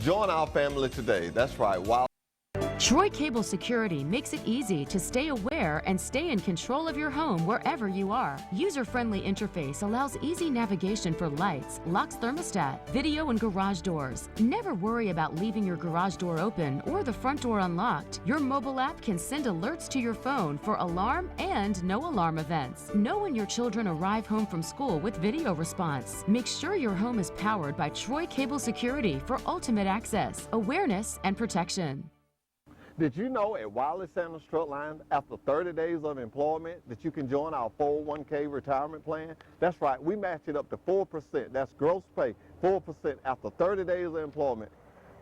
Join our family today. That's right. Troy Cable Security makes it easy to stay aware and stay in control of your home wherever you are. User-friendly interface allows easy navigation for lights, locks thermostat, video, and garage doors. Never worry about leaving your garage door open or the front door unlocked. Your mobile app can send alerts to your phone for alarm and no alarm events. Know when your children arrive home from school with video response. Make sure your home is powered by Troy Cable Security for ultimate access, awareness, and protection. Did you know at Wiley Sanders Truck Line, after 30 days of employment, that you can join our 401k retirement plan? That's right, we match it up to 4%. That's gross pay, 4% after 30 days of employment.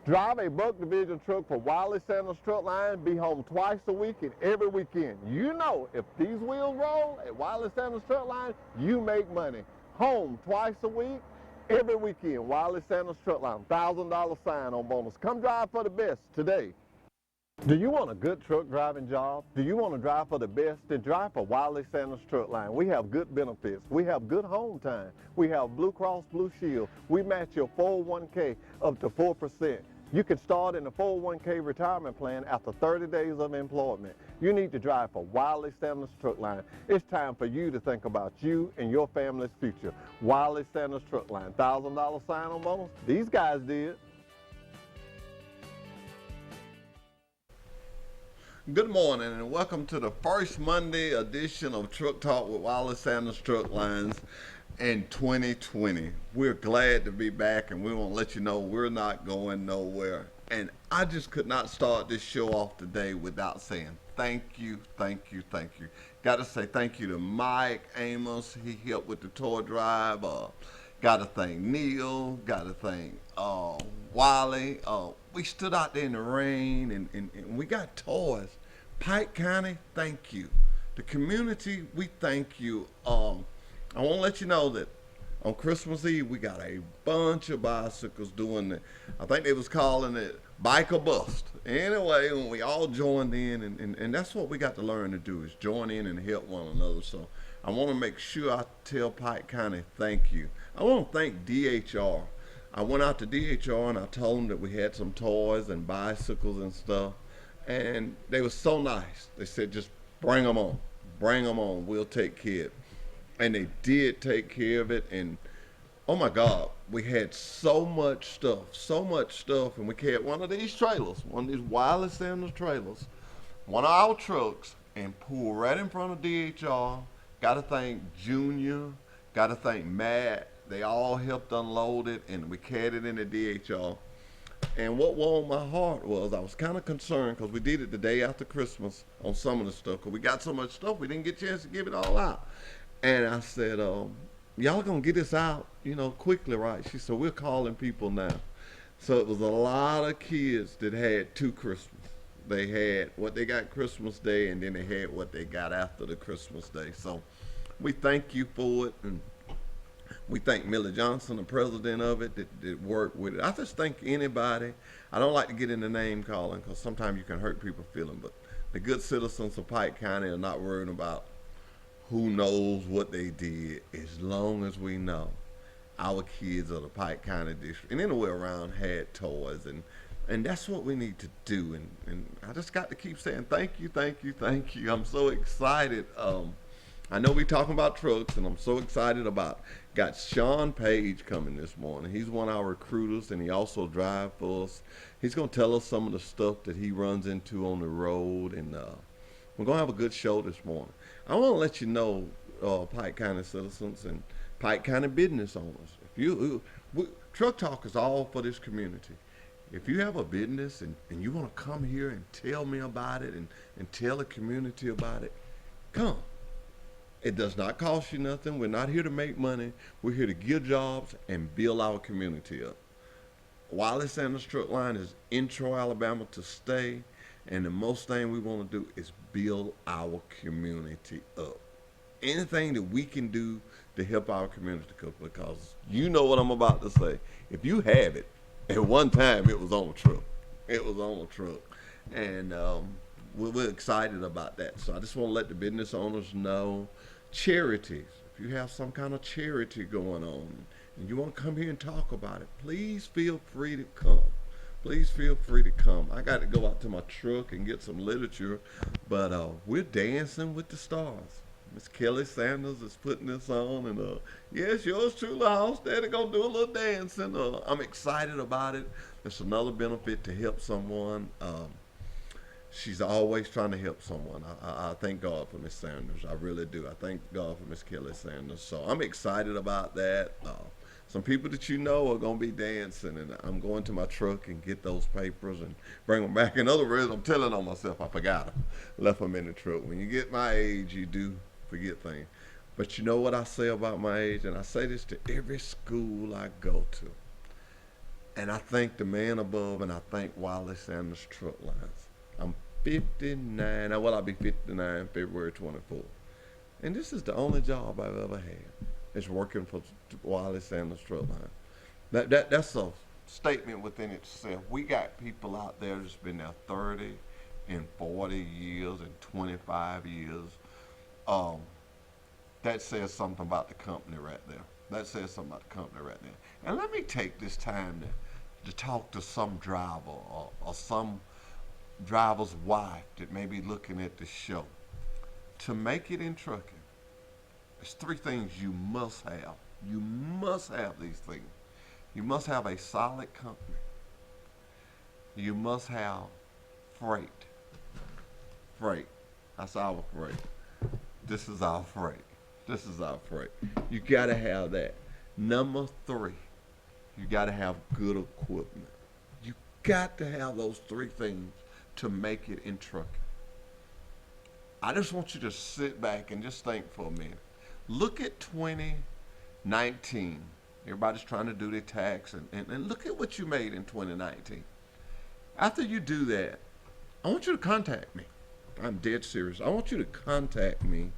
Drive a Buck Division truck for Wiley Sanders Truck Line, be home twice a week and every weekend. You know, if these wheels roll at Wiley Sanders Truck Line, you make money. Home twice a week, every weekend. Wiley Sanders Truck Line, $1,000 sign-on bonus. Come drive for the best today. Do you want a good truck driving job? Do you want to drive for the best? Then drive for Wiley Sanders Truck Line. We have good benefits. We have good home time. We have Blue Cross Blue Shield. We match your 401k up to 4%. You can start in the 401k retirement plan after 30 days of employment. You need to drive for Wiley Sanders Truck Line. It's time for you to think about you and your family's future. Wiley Sanders Truck Line, $1,000 sign-on bonus. These guys did. Good morning and welcome to the first Monday edition of Truck Talk with Wiley Sanders Truck Lines in 2020. We're glad to be back and we want to let you know we're not going nowhere. And I just could not start this show off today without saying thank you, thank you, thank you. Got to say thank you to Mike Amos. He helped with the toy drive. Got to thank Neil. Got to thank Wiley. We stood out there in the rain and we got toys. Pike County, thank you. The community, we thank you. I want to let you know that on Christmas Eve, we got a bunch of bicycles doing it. I think they was calling it Bike or Bust. Anyway, when we all joined in, and that's what we got to learn to do, is join in and help one another. So I want to make sure I tell Pike County thank you. I want to thank DHR. I went out to DHR and I told them that we had some toys and bicycles and stuff. And they were so nice. They said, just bring them on. Bring them on. We'll take care of it. And they did take care of it. And, oh, my God, we had so much stuff. And we had one of these trailers, one of these Wiley Sanders trailers, one of our trucks, and pulled right in front of DHR. Got to thank Junior. Got to thank Matt. They all helped unload it, and we carried it into DHR. And what warmed my heart was I was kind of concerned because we did it the day after Christmas on some of the stuff because we got so much stuff we didn't get a chance to give it all out. And I said, y'all going to get this out, quickly, right? She said, we're calling people now. So it was a lot of kids that had two Christmas. They had what they got Christmas Day, and then they had what they got after the Christmas Day. So we thank you for it. And we thank Millie Johnson, the president of it, that worked with it. I just thank anybody. I don't like to get into name calling because sometimes you can hurt people's feelings, but the good citizens of Pike County are not worried about who knows what they did as long as we know our kids of the Pike County district and anywhere around had toys, and that's what we need to do. And I just got to keep saying thank you, thank you, thank you. I'm so excited. I know we're talking about trucks, and I'm so excited about got Sean Page coming this morning. He's one of our recruiters, and he also drives for us. He's going to tell us some of the stuff that he runs into on the road, and we're going to have a good show this morning. I want to let you know, Pike County citizens and Pike County business owners, Truck Talk is all for this community. If you have a business and you want to come here and tell me about it and tell the community about it, come. It does not cost you nothing. We're not here to make money. We're here to give jobs and build our community up. Wiley Sanders Truck Line is in Troy, Alabama to stay, and the most thing we want to do is build our community up. Anything that we can do to help our community, because you know what I'm about to say. If you have it, at one time it was on a truck. It was on a truck. And we're excited about that. So I just want to let the business owners know. Charities, if you have some kind of charity going on and you want to come here and talk about it, please feel free to come. please feel free to come. I got to go out to my truck and get some literature, but we're dancing with the stars. Miss Kelly Sanders is putting this on, and yes, yours truly, House Daddy, gonna do a little dancing. I'm excited about it. It's another benefit to help someone. She's always trying to help someone. I thank God for Miss Sanders. I really do. I thank God for Miss Kelly Sanders. So I'm excited about that. Some people that you know are going to be dancing, and I'm going to my truck and get those papers and bring them back. In other words, I'm telling on myself I forgot them. Left them in the truck. When you get my age, you do forget things. But you know what I say about my age? And I say this to every school I go to. And I thank the man above, and I thank Wallace Sanders Truck Lines. I'm 59. Well, I'll be 59 February 24th. And this is the only job I've ever had. It's working for Wallace Sanders Truck Line. That's a statement within itself. We got people out there that's been there 30 and 40 years and 25 years. That says something about the company right there. That says something about the company right there. And let me take this time to talk to some driver or some driver's wife that may be looking at the show. To make it in trucking, there's three things you must have. You must have these things. You must have a solid company. You must have freight. Freight. That's our freight. This is our freight. This is our freight. You got to have that. Number three, you got to have good equipment. You got to have those three things to make it in trucking. I just want you to sit back and just think for a minute. Look at 2019. Everybody's trying to do their tax, and look at what you made in 2019. After you do that, I want you to contact me. I'm dead serious. I want you to contact me,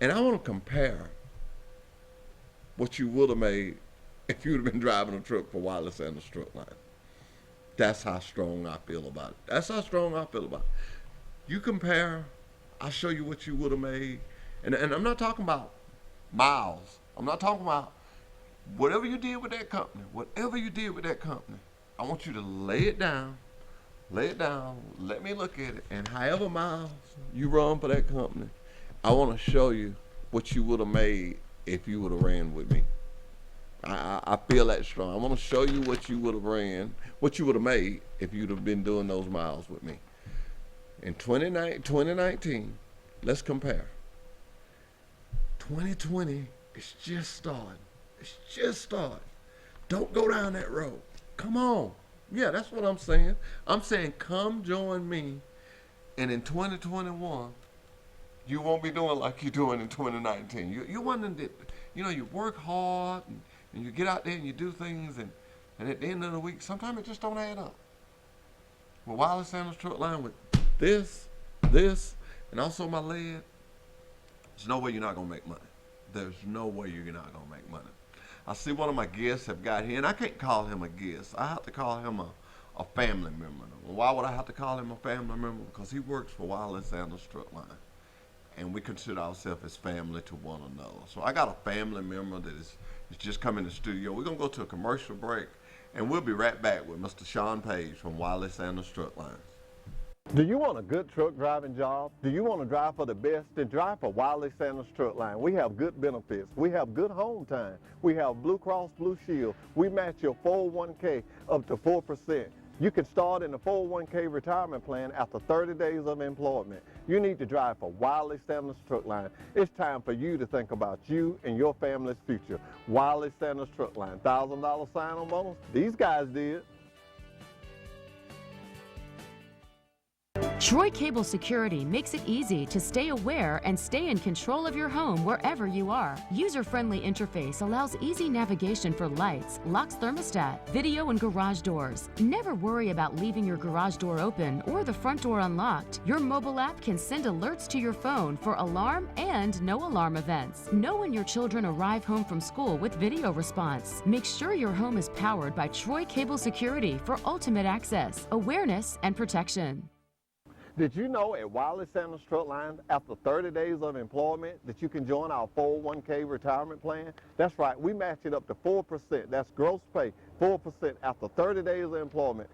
and I want to compare what you would have made if you would have been driving a truck for Wallace Sanders Truck Line. That's how strong I feel about it. That's how strong I feel about it. You compare, I'll show you what you would have made. And I'm not talking about miles. I'm not talking about whatever you did with that company. Whatever you did with that company, I want you to lay it down, let me look at it, and however miles you run for that company, I want to show you what you would have made if you would have ran with me. I feel that strong. I want to show you what you would have ran, what you would have made if you'd have been doing those miles with me. In 2019, let's compare. 2020 is just starting. It's just starting. Don't go down that road. Come on. Yeah, that's what I'm saying. I'm saying come join me, and in 2021, you won't be doing like you're doing in 2019. You're one that, you work hard, and you get out there and you do things, and at the end of the week, sometimes it just don't add up. Well, Wallace Sanders Truck Line with this, and also my lead, there's no way you're not going to make money. There's no way you're not going to make money. I see one of my guests have got here, and I can't call him a guest. I have to call him a family member. Why would I have to call him a family member? Because he works for Wallace Sanders Truck Line, and we consider ourselves as family to one another. So I got a family member that is just come in the studio. We're going to go to a commercial break, and we'll be right back with Mr. Sean Page from Wallace Sanders Truck Lines. Do you want a good truck driving job? Do you want to drive for the best? Then drive for Wallace Sanders Truck Line. We have good benefits. We have good home time. We have Blue Cross Blue Shield. We match your 401k up to 4%. You can start in the 401k retirement plan after 30 days of employment. You need to drive for Wallace Sanders Truck Line. It's time for you to think about you and your family's future. Wallace Sanders Truck Line. $1,000 sign-on bonus? These guys did. Troy Cable Security makes it easy to stay aware and stay in control of your home wherever you are. User-friendly interface allows easy navigation for lights, locks thermostat, video, and garage doors. Never worry about leaving your garage door open or the front door unlocked. Your mobile app can send alerts to your phone for alarm and no alarm events. Know when your children arrive home from school with video response. Make sure your home is powered by Troy Cable Security for ultimate access, awareness, and protection. Did you know at Wallace Sanders Truck Line, after 30 days of employment, that you can join our 401k retirement plan? That's right, we match it up to 4%. That's gross pay, 4% after 30 days of employment.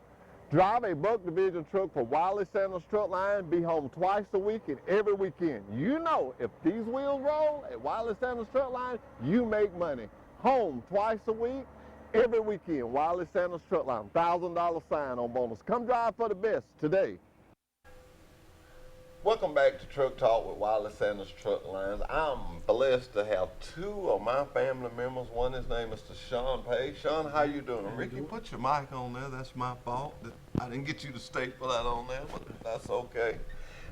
Drive a Buck Division truck for Wiley Sanders Truck Line. Be home twice a week and every weekend. You know, if these wheels roll at Wiley Sanders Truck Line, you make money. Home twice a week, every weekend. Wiley Sanders Truck Line. $1,000 sign-on bonus. Come drive for the best today. Welcome back to Truck Talk with Wiley Sanders Truck Lines. I'm blessed to have two of my family members. One, his name is Sean Page. Sean, how you doing? Ricky, put your mic on there. That's my fault. I didn't get you to staple that on there, but that's okay.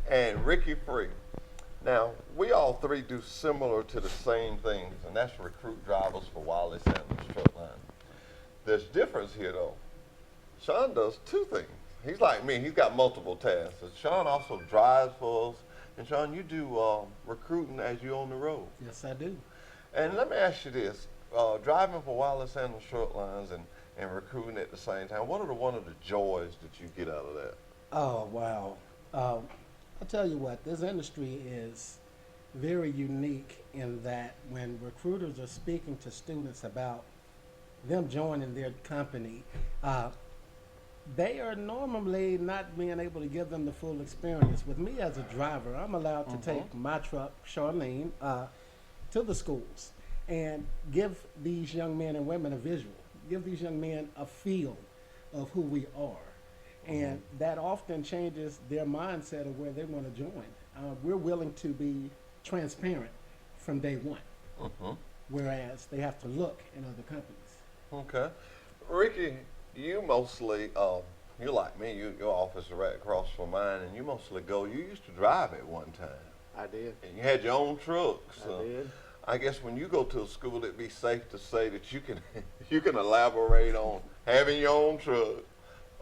And Ricky Free. Now, we all three do similar to the same things, and that's recruit drivers for Wiley Sanders Truck Line. There's difference here, though. Sean does two things. He's like me. He's got multiple tasks. So Sean also drives for us. And Sean, you do recruiting as you're on the road. Yes, I do. And let me ask you this. Driving for Wiley Sanders Truck Lines and recruiting at the same time, what are one of the joys that you get out of that? Oh, wow. I'll tell you what, this industry is very unique in that when recruiters are speaking to students about them joining their company, they are normally not being able to give them the full experience. With me as a driver, I'm allowed to take my truck, Charlene, to the schools and give these young men and women a visual, give these young men a feel of who we are. And that often changes their mindset of where they want to join. We're willing to be transparent from day one, whereas they have to look in other companies. Okay. Ricky, you mostly, you're like me, your office is right across from mine, and you mostly you used to drive at one time. I did. And you had your own truck. So I did. I guess when you go to a school, it'd be safe to say that you can you can elaborate on having your own truck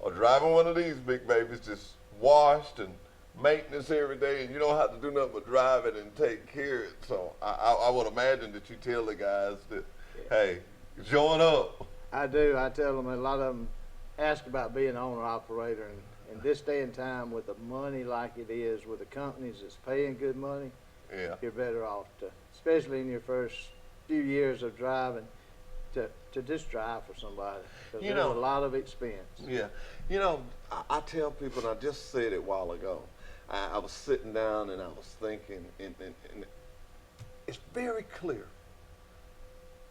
or driving one of these big babies just washed and maintenance every day, and you don't have to do nothing but drive it and take care of it. So I would imagine that you tell the guys that, hey, join up. I do. I tell them, a lot of them ask about being an owner-operator. And in this day and time, with the money like it is, with the companies that's paying good money, Yeah. you're better off to, especially in your first few years of driving, to just drive for somebody. Because You there's know- a lot of expense. Yeah. You know, I tell people, and I just said it a while ago, I was sitting down and I was thinking, and it's very clear.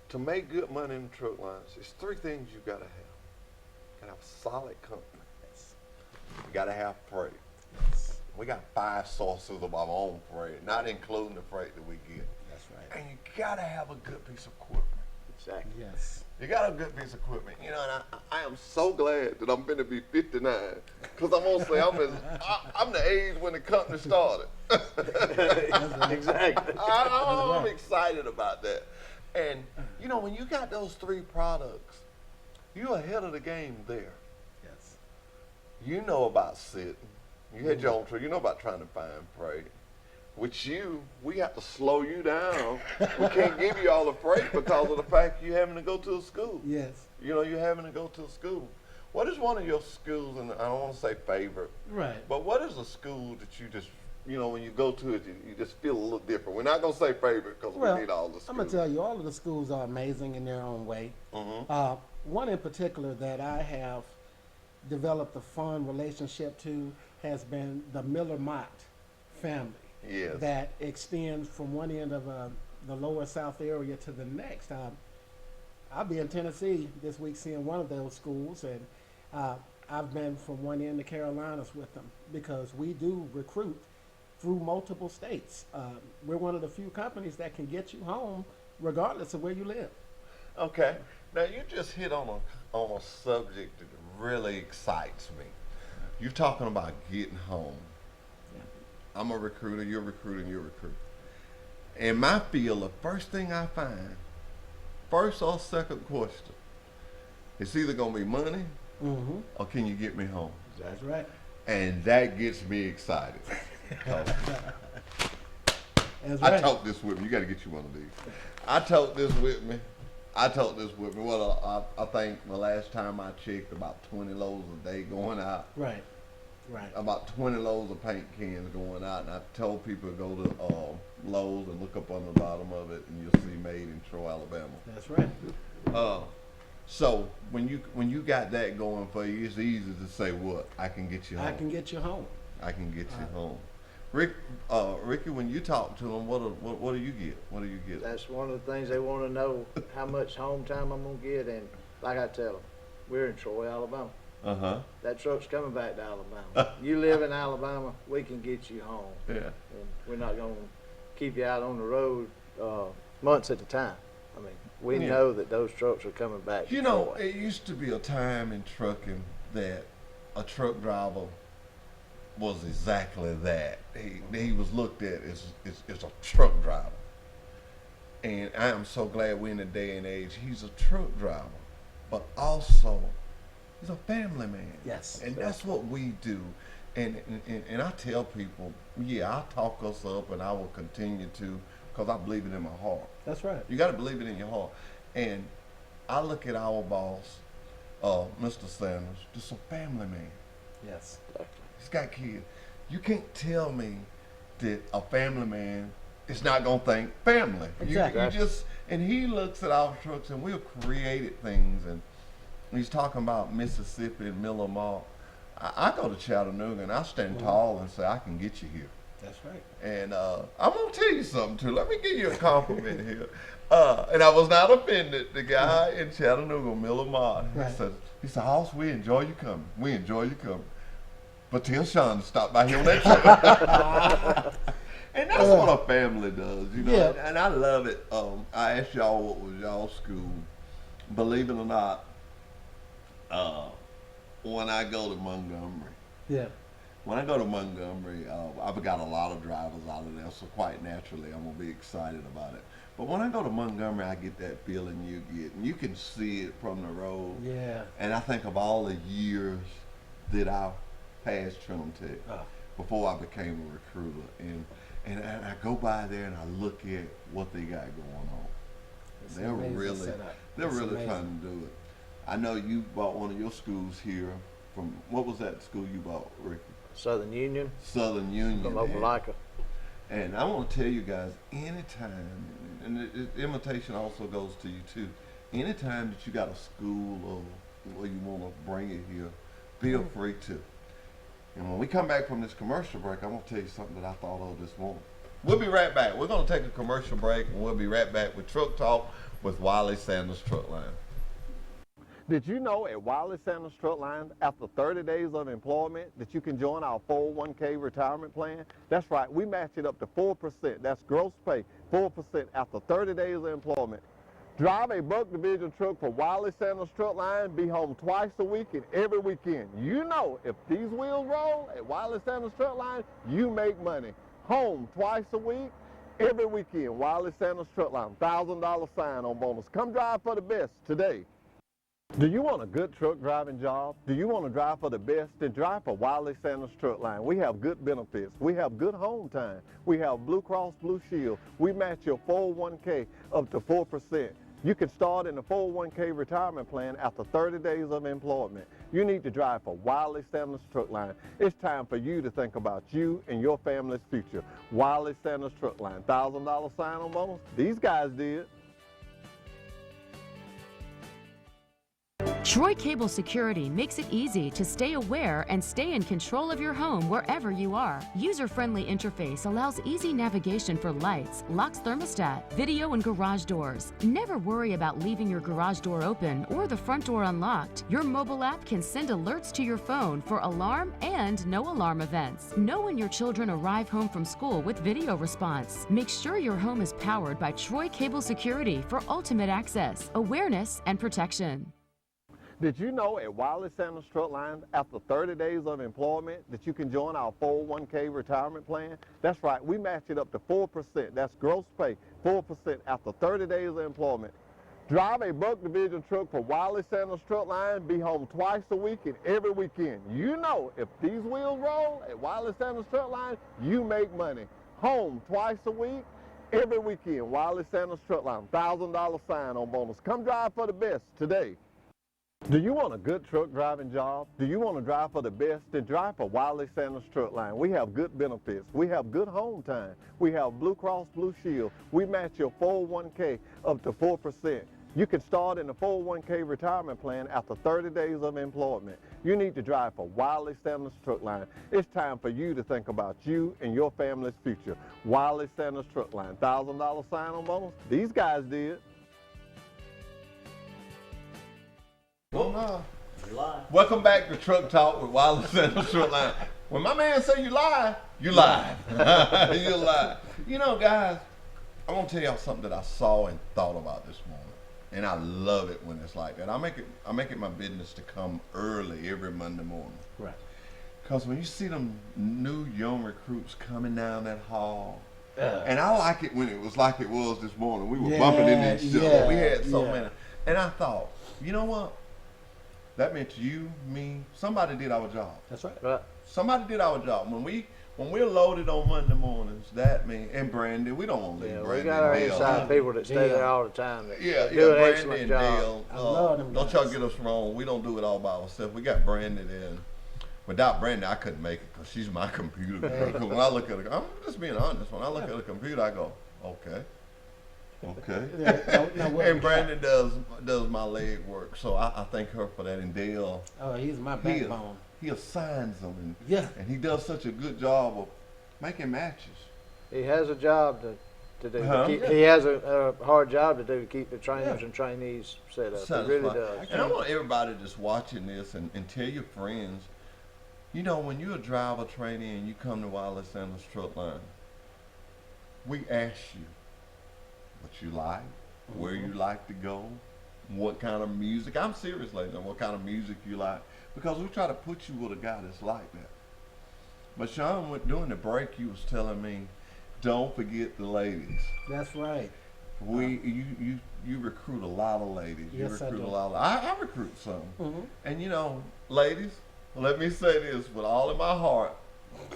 To make good money in the truck lines, there's three things you gotta have. You gotta have a solid company. You gotta have freight. We got 5 sources of our own freight, not including the freight that we get. That's right. And you gotta have a good piece of equipment. Exactly. Yes. You got a good piece of equipment, you know, and I am so glad that I'm going to be 59, because I'm going to say I'm the age when the company started. Exactly. I'm excited about that. And, you know, when you got those 3 products, you're ahead of the game there. Yes. You know about sitting. You had your own truck. You know about trying to find freight. With you, we have to slow you down. We can't give you all the freight because of the fact you're having to go to a school. Yes. You know, you're having to go to a school. What is one of your schools, and I don't want to say favorite, Right. but what is a school that you just, you know, when you go to it, you just feel a little different? We're not going to say favorite because Well, we need all the schools. I'm going to tell you, all of the schools are amazing in their own way. One in particular that I have developed a fond relationship to has been the Miller Mott family. Yes. That extends from one end of the lower South area to the next. I'll be in Tennessee this week seeing one of those schools, and I've been from one end to Carolinas with them because we do recruit through multiple states. We're one of the few companies that can get you home regardless of where you live. Okay. Now, you just hit on a subject that really excites me. You're talking about getting home. I'm a recruiter, you're a recruiter, and you're a recruiter. In my field, the first thing I find, first or second question, it's either going to be money or can you get me home? That's right. And that gets me excited. That's I right. tote this with me. You got to get you one of these. I tote this with me. Well, I think the last time I checked, about 20 loads a day going out. Right. Right. About 20 loads of paint cans going out, and I told people to go to Lowe's and look up on the bottom of it, and you'll see made in Troy, Alabama. That's right. So when you got that going for you, it's easy to say what I can get you home. I can get you home. I can get you home. Ricky, when you talk to them, what do you get? What do you get? That's one of the things they want to know, how much home time I'm gonna get, and like I tell them, we're in Troy, Alabama. That truck's coming back to Alabama. You live in Alabama, we can get you home. Yeah. And we're not gonna keep you out on the road months at a time. I mean, we Yeah. know that those trucks are coming back. You to know, Troy. it used to be a time in trucking that a truck driver was exactly that. He was looked at as a truck driver. And I am so glad we're in a day and age, he's a truck driver, but also he's a family man. Yes. And that's what we do. And I tell people, yeah, I'll talk us up and I will continue to, because I believe it in my heart. That's right. You got to believe it in your heart. And I look at our boss, Mr. Sanders, just a family man. Yes. He's got kids. You can't tell me that a family man is not going to think family. Exactly. You just, and he looks at our trucks and we've created things. And he's talking about Mississippi and Miller Mall. I go to Chattanooga and I stand tall and say, I can get you here. That's right. And I'm gonna tell you something too. Let me give you a compliment here. And I was not offended. The guy in Chattanooga, Miller Mott, he said, Hoss, we enjoy you coming. We enjoy you coming. But tell Sean to stop by here on that truck. And that's what a family does, you know. Yeah. And I love it. I asked y'all what was y'all school. Believe it or not, when I go to Montgomery. Yeah. When I go to Montgomery, I've got a lot of drivers out of there, so quite naturally I'm going to be excited about it. But when I go to Montgomery, I get that feeling you get, and you can see it from the road. Yeah. And I think of all the years that I passed Trim Tech before I became a recruiter. And I go by there and I look at what they got going on. It's They're amazing really, setup. they're It's really amazing. trying to do it. I know you bought one of your schools here from, what was that school you bought, Ricky? Southern Union Southern Union. from Opelika. And I want to tell you guys, anytime, and the invitation also goes to you too, anytime that you got a school or you want to bring it here, feel free to. And when we come back from this commercial break, I'm going to tell you something that I thought of this morning. We'll be right back. We're going to take a commercial break, and we'll be right back with Truck Talk with Wiley Sanders Truck Line. Did you know at Wiley Sanders Truck Line, after 30 days of employment, that you can join our 401k retirement plan? That's right, we match it up to 4%. That's gross pay, 4% after 30 days of employment. Drive a Buck Division truck for Wiley Sanders Truck Line, be home twice a week and every weekend. You know, if these wheels roll at Wiley Sanders Truck Line, you make money. Home twice a week, every weekend. Wiley Sanders Truck Line, $1,000 sign-on bonus. Come drive for the best today. Do you want a good truck driving job? Do you want to drive for the best? Then drive for Wiley Sanders Truck Line. We have good benefits. We have good home time. We have Blue Cross Blue Shield. We match your 401k up to 4%. You can start in the 401k retirement plan after 30 days of employment. You need to drive for Wiley Sanders Truck Line. It's time for you to think about you and your family's future. Wiley Sanders Truck Line, $1,000 sign-on bonus. These guys did. Troy Cable Security makes it easy to stay aware and stay in control of your home wherever you are. User-friendly interface allows easy navigation for lights, locks thermostat, video, and garage doors. Never worry about leaving your garage door open or the front door unlocked. Your mobile app can send alerts to your phone for alarm and no alarm events. Know when your children arrive home from school with video response. Make sure your home is powered by Troy Cable Security for ultimate access, awareness, and protection. Did you know at Wiley Sanders Truck Line, after 30 days of employment, that you can join our 401k retirement plan? That's right, we match it up to 4%. That's gross pay, 4% after 30 days of employment. Drive a Buck Division truck for Wiley Sanders Truck Line, be home twice a week and every weekend. You know, if these wheels roll at Wiley Sanders Truck Line, you make money. Home twice a week, every weekend. Wiley Sanders Truck Line, $1,000 sign-on bonus. Come drive for the best today. Do you want a good truck driving job? Do you want to drive for the best? Then drive for Wiley Sanders Truck Line. We have good benefits. We have good home time. We have Blue Cross Blue Shield. We match your 401k up to 4%. You can start in the 401k retirement plan after 30 days of employment. You need to drive for Wiley Sanders Truck Line. It's time for you to think about you and your family's future. Wiley Sanders Truck Line, $1,000 sign-on bonus. These guys did. Well, welcome back to Truck Talk with Wiley Sanders Truck Line. When my man say you lie, you lie. You lie. You know, guys, I want to tell y'all something that I saw and thought about this morning. And I love it when it's like that. I make it my business to come early every Monday morning. Right. Because when you see them new young recruits coming down that hall, and I like it when it was like it was this morning. We were bumping into each other. We had so many. And I thought, you know what? That meant you, me, somebody did our job. That's right. Right. Somebody did our job. When we're loaded on Monday mornings, that means, and Brandy, we don't want to leave Yeah, Brandy we got our and Dale. inside people that stay there all the time. That Yeah, do an Brandy excellent and job. Dale. I love them Don't guys. y'all get us wrong. We don't do it all by ourselves. We got Brandy there. Without Brandy, I couldn't make it because she's my computer girl. 'Cause when I look at her, I'm just being honest. When I look at her computer, I go, okay. And Brandon does my leg work, so I thank her for that. And Dale, Oh, he's my he backbone. assigns them, and he does such a good job of making matches. He has a job to do. Uh-huh. He has a hard job to do to keep the trainers and trainees set up. He really Satisfied. does. And I want everybody just watching this and tell your friends, you know, when you're a driver trainee and you come to Wiley Sanders Truck Line, we ask you what you like, where you like to go, what kind of music. I'm serious, ladies, what kind of music you like, because we try to put you with a guy that's like that. But Sean, during the break, you was telling me, don't forget the ladies. That's right. You recruit a lot of ladies. You Yes, I recruit do. a lot of. I recruit some. And you know, ladies, let me say this with all of my heart,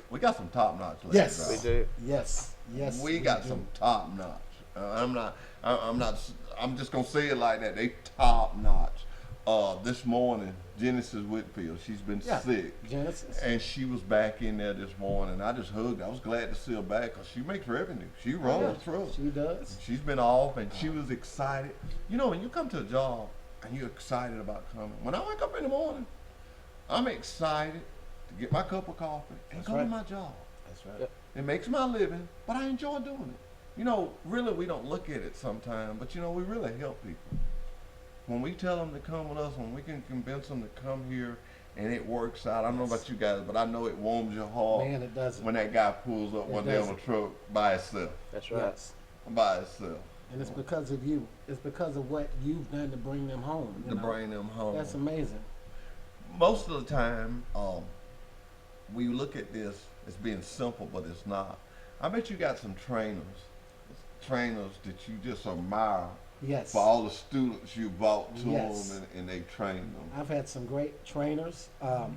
we got some top notch ladies. Yes. out. We do. Yes. Yes. We got do. some top notch. I'm just gonna say it like that. They top notch. This morning, Genesis Whitfield, she's been sick. Genesis. And she was back in there this morning. I just hugged her. I was glad to see her back because she makes revenue. She runs through. She does. She's been off and she was excited. You know, when you come to a job and you're excited about coming, when I wake up in the morning, I'm excited to get my cup of coffee and go to my job. That's right. Yep. It makes my living, but I enjoy doing it. You know, really, we don't look at it sometimes, but you know, we really help people. When we tell them to come with us, when we can convince them to come here and it works out, I don't know about you guys, but I know it warms your heart. Man, it doesn't. When that guy pulls up one day on a truck by himself. That's right. Yes. By himself. And it's because of you. It's because of what you've done to bring them home. You To know? bring them home. That's amazing. Most of the time, we look at this as being simple, but it's not. I bet you got some trainers that you just admire Yes. for all the students you brought to Yes. them and they trained them. I've had some great trainers. I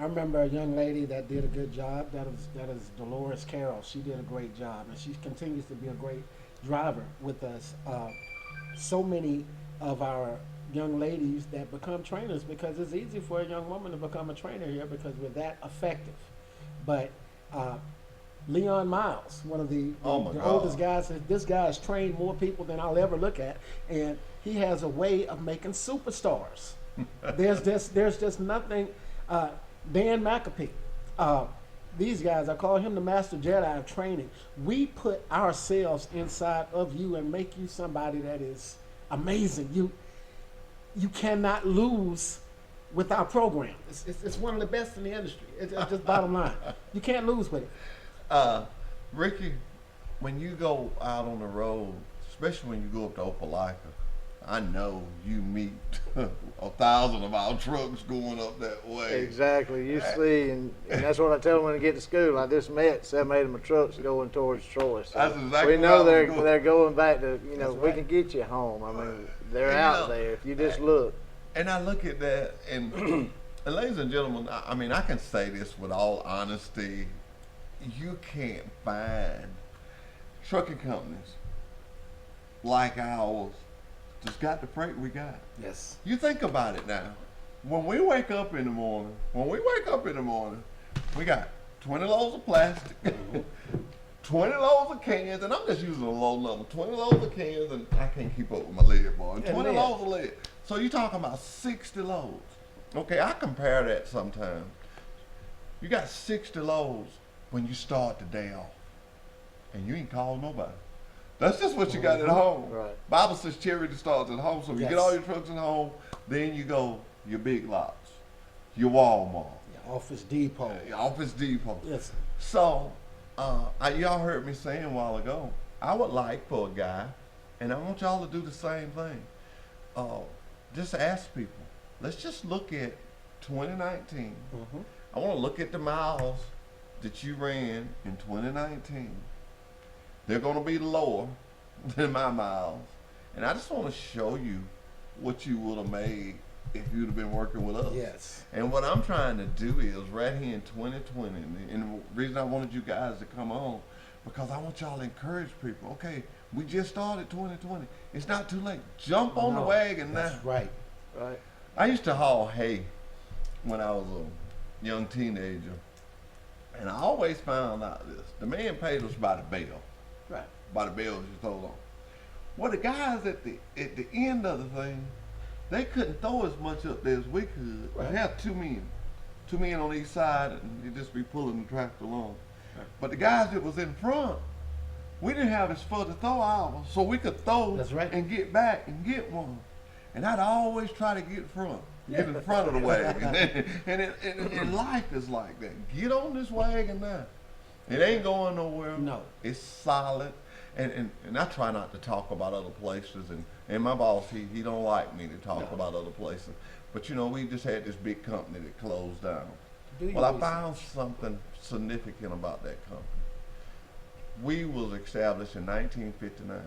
remember a young lady that did a good job. That is Dolores Carroll. She did a great job, and she continues to be a great driver with us. So many of our young ladies that become trainers because it's easy for a young woman to become a trainer here because we're that effective. But Leon Miles, one of the oldest guys, said, this guy has trained more people than I'll ever look at, and he has a way of making superstars. There's just nothing. Dan McApee, these guys, I call him the master Jedi of training. We put ourselves inside of you and make you somebody that is amazing. You cannot lose with our program. It's one of the best in the industry. It's just bottom line. You can't lose with it. Ricky, when you go out on the road, especially when you go up to Opelika, I know you meet 1,000 of our trucks going up that way. Exactly. You see, and that's what I tell them when they get to school. I just met 7, 8 of my trucks going towards Troy. So That's exactly we know what I was they're going back to, you know, That's we right. can get you home. I mean, they're And, out there if you just look. And I look at that, and, and ladies and gentlemen, I mean, I can say this with all honesty. You can't find trucking companies like ours that's got the freight we got. Yes. You think about it now. When we wake up in the morning, we got 20 loads of plastic, 20 loads of cans, and I'm just using a low number. 20 loads of cans, and I can't keep up with my lead, boy. And 20 lead. loads of lead. So you're talking about 60 loads. Okay, I compare that sometimes. You got 60 loads when you start the day off, and you ain't called nobody. That's just what you got at home. Right. Bible says charity starts at home, so if you Yes. get all your trucks at home, then you go your big lots, your Walmart, Your Office Depot. your Office Depot. Yes. So, y'all heard me saying a while ago, I would like for a guy, and I want y'all to do the same thing. Just ask people. Let's just look at 2019. Mm-hmm. I want to look at the miles that you ran in 2019. They're going to be lower than my miles. And I just want to show you what you would have made if you'd have been working with us. Yes. And what I'm trying to do is right here in 2020, and the reason I wanted you guys to come on, because I want y'all to encourage people. Okay, we just started 2020. It's not too late. Jump on the No, wagon now. That's right. Right. I used to haul hay when I was a young teenager, and I always found out this. The man paid us by the bale, Right. by the bales you throw on. Well, the guys at the end of the thing, they couldn't throw as much up there as we could. Right. We had two men on each side, and you just be pulling the tractor along. But the guys that was in front, we didn't have as far to throw ours, so we could throw That's right. and get back and get one. And I'd always try to get in front of the wagon. and life is like that. Get on this wagon now. It ain't going nowhere. No. It's solid. And I try not to talk about other places. And my boss, he don't like me to talk about other places. But you know, we just had this big company that closed down. Do your Well, I research. found something significant about that company. We was established in 1959.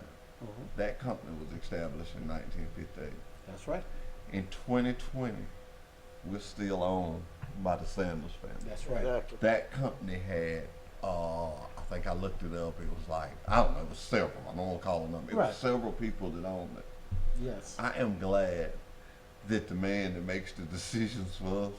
That company was established in 1958. That's right. In 2020, we're still owned by the Sanders family. That's right. Exactly. That company had, I think I looked it up, it was like, I don't know, it was several. I don't want to call it number. It Right. was several people that owned it. Yes. I am glad that the man that makes the decisions for us,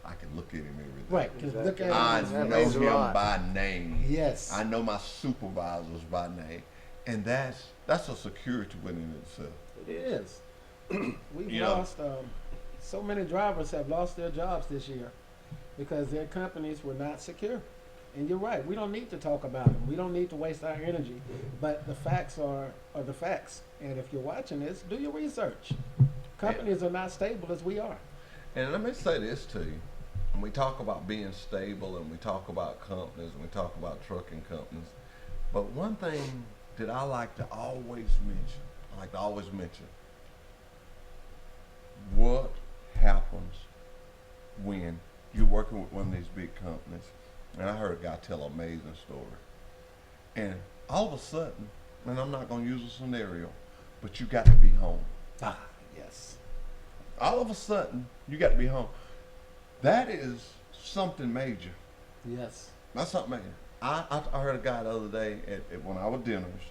I can look at him every day. Right. 'Cause look at I it. That know means a him lot. by name. Yes. I know my supervisors by name. And that's a security within itself. It is. We've You know. lost, so many drivers have lost their jobs this year because their companies were not secure. And you're right, we don't need to talk about them. We don't need to waste our energy. But the facts are the facts. And if you're watching this, do your research. Companies are not stable as we are. And let me say this to you. When we talk about being stable and we talk about companies and we talk about trucking companies, but one thing that I like to always mention, what happens when you're working with one of these big companies. And I heard a guy tell an amazing story. And all of a sudden, and I'm not going to use a scenario, but you got to be home. Ah, yes. All of a sudden, you got to be home. That is something major. Yes. That's something major. I heard a guy the other day at one of our dinners,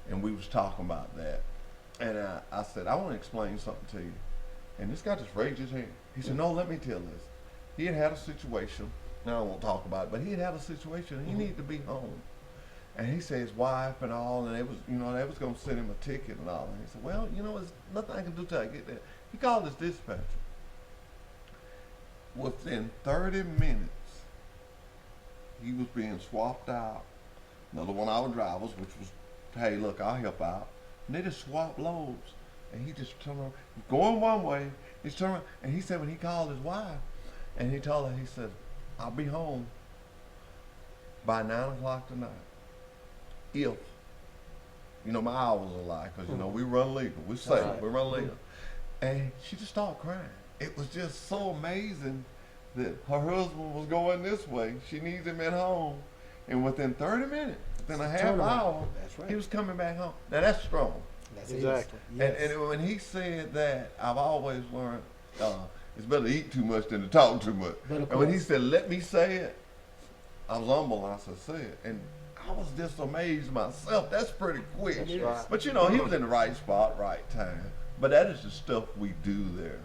and we was talking about that. And I said, I want to explain something to you. And this guy just raised his hand. He said, no, let me tell this. He had a situation. Now I won't talk about it, but he had a situation. And he needed to be home. And he said his wife and all, and they was going to send him a ticket and all. And he said, well, there's nothing I can do till I get there. He called his dispatcher. Within 30 minutes, he was being swapped out. Another one of our drivers, which was, hey, look, I'll help out. And they just swapped loads. And he just turned around, going one way, he's turning around. And he said when he called his wife, and he told her, he said, I'll be home by 9 o'clock tonight. If, my hours are like, because, we run legal. We're safe. Right. We run legal. And she just started crying. It was just so amazing that her husband was going this way. She needs him at home. And within 30 minutes, within a half Turnaround. hour, That's right. he was coming back home. Now, that's strong. That's Exactly. Yes. And when he said that, I've always learned it's better to eat too much than to talk too much. But of And when he course- said, let me say it, I was humble. I said, say it. And I was just amazed myself. That's pretty quick. That's right. But he was in the right spot, right time. But that is the stuff we do there.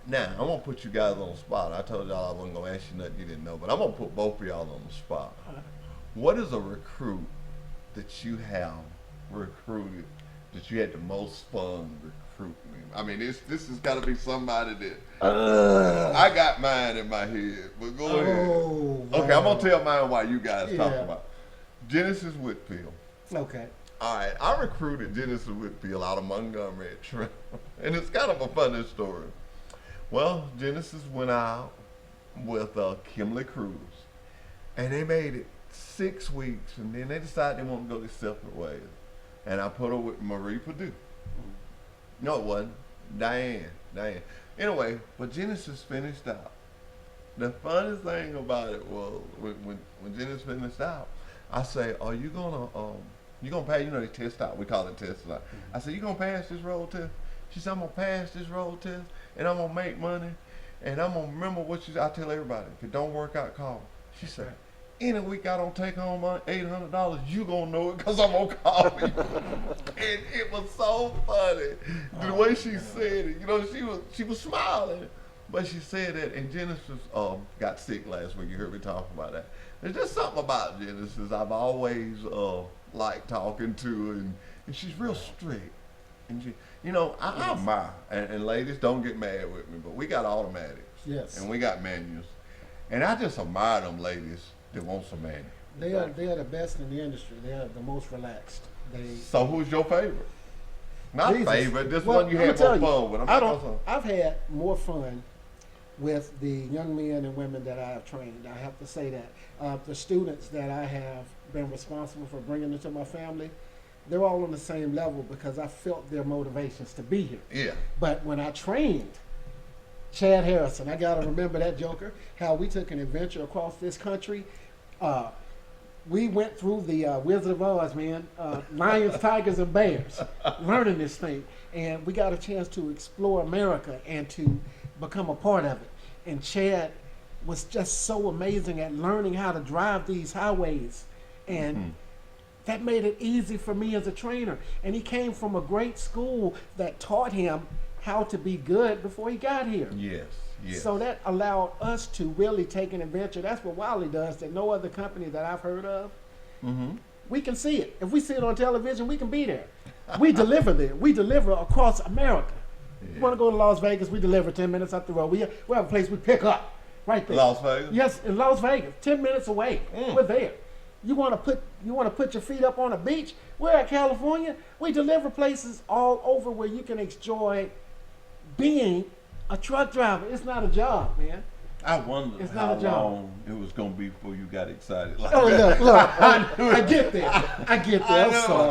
Now, I'm going to put you guys on the spot. I told y'all I wasn't going to ask you nothing you didn't know, but I'm going to put both of y'all on the spot. What is a recruit that you have recruited that you had the most fun recruiting? I mean, this has got to be somebody that I got mine in my head, but go ahead. Okay, I'm gonna tell mine while you guys talk about Genesis Whitfield. Okay. All right, I recruited Genesis Whitfield out of Montgomery at Trent, and it's kind of a funny story. Well, Genesis went out with Kimberly Cruz, and they made it 6 weeks, and then they decided they want to go their separate ways. And I put her with Marie Purdue. No, it wasn't. Diane. Anyway, but Genesis finished out. The funniest thing about it was when Genesis finished out, I say, "Are you gonna pass? You know, they test out. We call it test out." I said, "You gonna pass this road test?" She said, "I'm gonna pass this road test, and I'm gonna make money, and I'm gonna remember what you." I tell everybody, if it don't work out, call me. She said, "Any week I don't take home my $800, you gonna know it because I'm gonna call you." And it was so funny the way she said it. You know, she was smiling, but she said that. And Genesis got sick last week. You heard me talking about that. There's just something about Genesis I've always liked talking to her, and she's real strict. And she, you know, I admire. And ladies, don't get mad with me, but we got automatics. Yes. And we got manuals, and I just admire them ladies that want some manual. They are the best in the industry. They are the most relaxed. So who's your favorite? Not Jesus. favorite. This Well, one you I'ma had tell more you, fun with. I've had more fun with the young men and women that I have trained. I have to say that the students that I have been responsible for bringing into my family, they're all on the same level because I felt their motivations to be here. Yeah. But when I trained Chad Harrison, I got to remember that joker, how we took an adventure across this country. We went through the Wizard of Oz, man, lions, tigers, and bears, learning this thing. And we got a chance to explore America and to become a part of it. And Chad was just so amazing at learning how to drive these highways. And that made it easy for me as a trainer. And he came from a great school that taught him how to be good before he got here. Yes. Yes. So that allowed us to really take an adventure. That's what Wiley does that no other company that I've heard of. We can see it. If we see it on television, we can be there. We deliver there. We deliver across America. You want to go to Las Vegas, we deliver 10 minutes up the road. We have a place we pick up right there. Las Vegas? Yes, in Las Vegas, 10 minutes away. We're there. You want to put your feet up on a beach? We're at California. We deliver places all over where you can enjoy being a truck driver. It's not a job, man. I wondered It's how not a job. long it was going to be before you got excited. Like Oh, that. look, I get there. I get there. I'm sorry.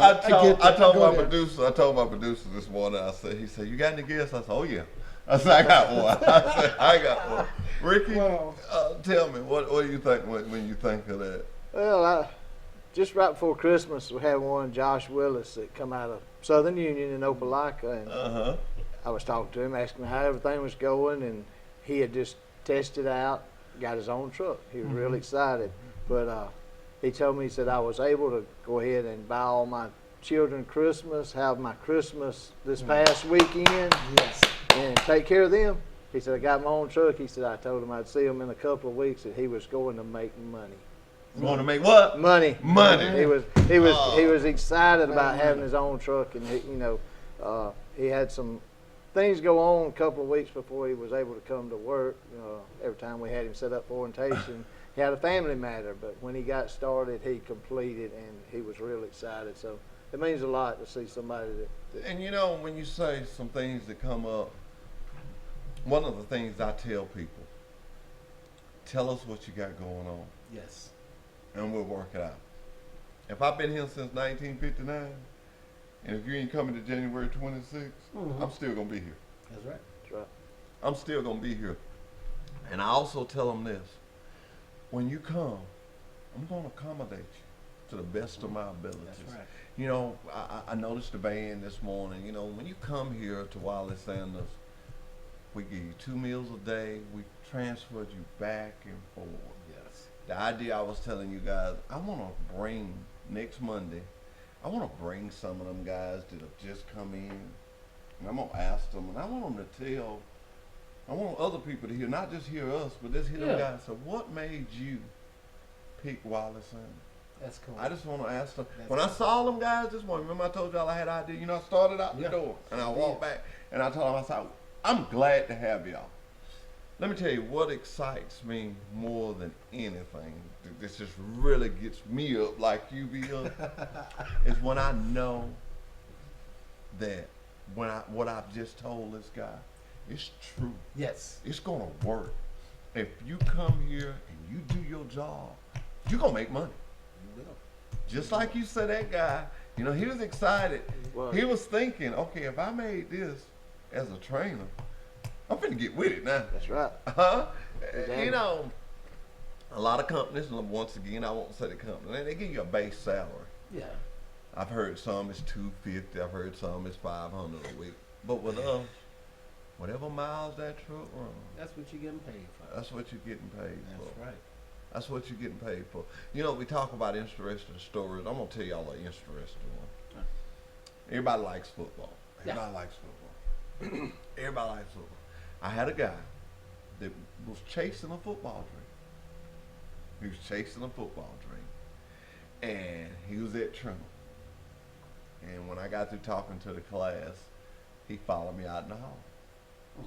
I told Go my there. producer this morning, he said, "You got any guests?" I said, "Oh yeah." I said, "I got one." I said, "I got one." Ricky, Wow. tell me, what do you think when you think of that? Well, just right before Christmas, we had one, Josh Willis, that come out of Southern Union in Opelika, and I was talking to him, asking him how everything was going, and he had just tested out, got his own truck. He was really excited, but he told me, he said, I was able to go ahead and buy all my children Christmas, have my Christmas this past weekend, Yes. and take care of them. He said, I got my own truck. He said, I told him I'd see him in a couple of weeks, and he was going to make money. You want to make what? Money. Money. He was excited about having his own truck, and he had some things go on a couple of weeks before he was able to come to work. Every time we had him set up for orientation, he had a family matter, but when he got started, he completed, and he was real excited. So it means a lot to see somebody that And when you say some things that come up, one of the things I tell people, tell us what you got going on, Yes. and we'll work it out. If I've been here since 1959, and if you ain't coming to January 26th, I'm still going to be here. That's right. that's right. I'm still going to be here. And I also tell them this. When you come, I'm going to accommodate you to the best of my abilities. That's right. I noticed the band this morning. When you come here to Wiley Sanders, we give you 2 meals a day. We transferred you back and forth. Yes. The idea I was telling you guys, I want to bring next Monday, I want to bring some of them guys that have just come in, and I'm going to ask them, and I want them to tell, I want other people to hear, not just hear us, but just hear them guys. So what made you pick Wiley Sanders? That's cool. I just want to ask them. That's When I cool. saw them guys this morning, remember I told y'all I had an idea? You know, I started out the Yeah. door and I You walked did. back and I told them, I said, I'm glad to have y'all. Let me tell you what excites me more than anything. This just really gets me up like you be up. is when I know that what I've just told this guy, it's true. Yes. It's gonna work. If you come here and you do your job, you're gonna make money. You will. Just like you said, that guy, you know, he was excited. Was. He was thinking, okay, if I made this as a trainer, I'm finna get with it now. That's right. Huh? Exactly. You know, a lot of companies, and once again, I won't say the company, they give you a base salary. Yeah. I've heard some is $250. I've heard some is $500 a week. But with us, whatever miles that truck runs, That's what you're getting paid for. that's what you're getting paid for. That's right. That's what you're getting paid for. You know, we talk about interesting stories. I'm gonna tell y'all an interesting one. Everybody likes football. Yeah. Everybody likes football. Everybody likes football. I had a guy that was chasing a football dream. He was chasing a football dream, and he was at Trimble. And when I got through talking to the class, he followed me out in the hall.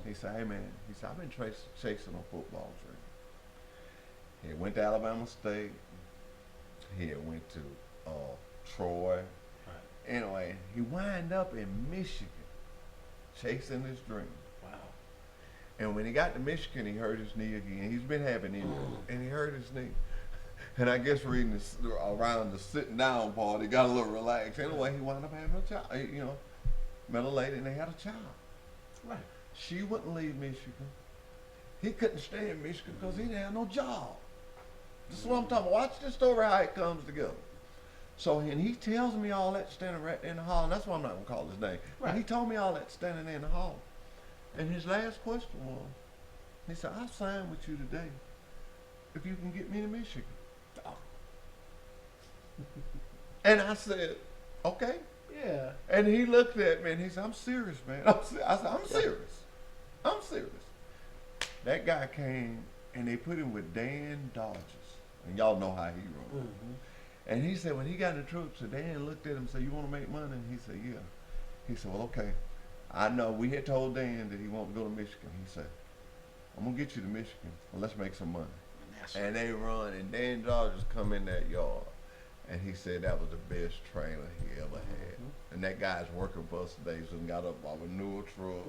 He said, "Hey man," he said, "I've been chasing a football dream." He went to Alabama State. He had went to Troy. Right. Anyway, he wound up in Michigan chasing his dream. Wow. And when he got to Michigan, he hurt his knee again. He's been having injuries, and he hurt his knee. And I guess reading this, around the sitting down part, he got a little relaxed. Anyway, he wound up having a child. You know, met a lady, and they had a child. Right. She wouldn't leave Michigan. He couldn't stay in Michigan because he didn't have no job. This is what I'm talking about. Watch this story, how it comes together. So, and he tells me all that standing right there in the hall, and that's why I'm not going to call his name. But he Right. told me all that standing there in the hall. And his last question was, he said, "I'll sign with you today if you can get me to Michigan." Oh. And I said, "Okay." Yeah. And he looked at me and he said, "I'm serious, man." I said, "I'm serious. I'm serious." That guy came and they put him with Dan Dodges. And y'all know how he runs. Mm-hmm. And he said when he got in the truck, so Dan looked at him and said, "You want to make money?" And he said, "Yeah." He said, "Well, okay. I know we had told Dan that he wanted to go to Michigan." He said, "I'm going to get you to Michigan. Well, let's make some money." That's And they run, and Dan Dodgers come in that yard. And he said that was the best trainer he ever had. And that guy's working for us today. So he got up our newer truck,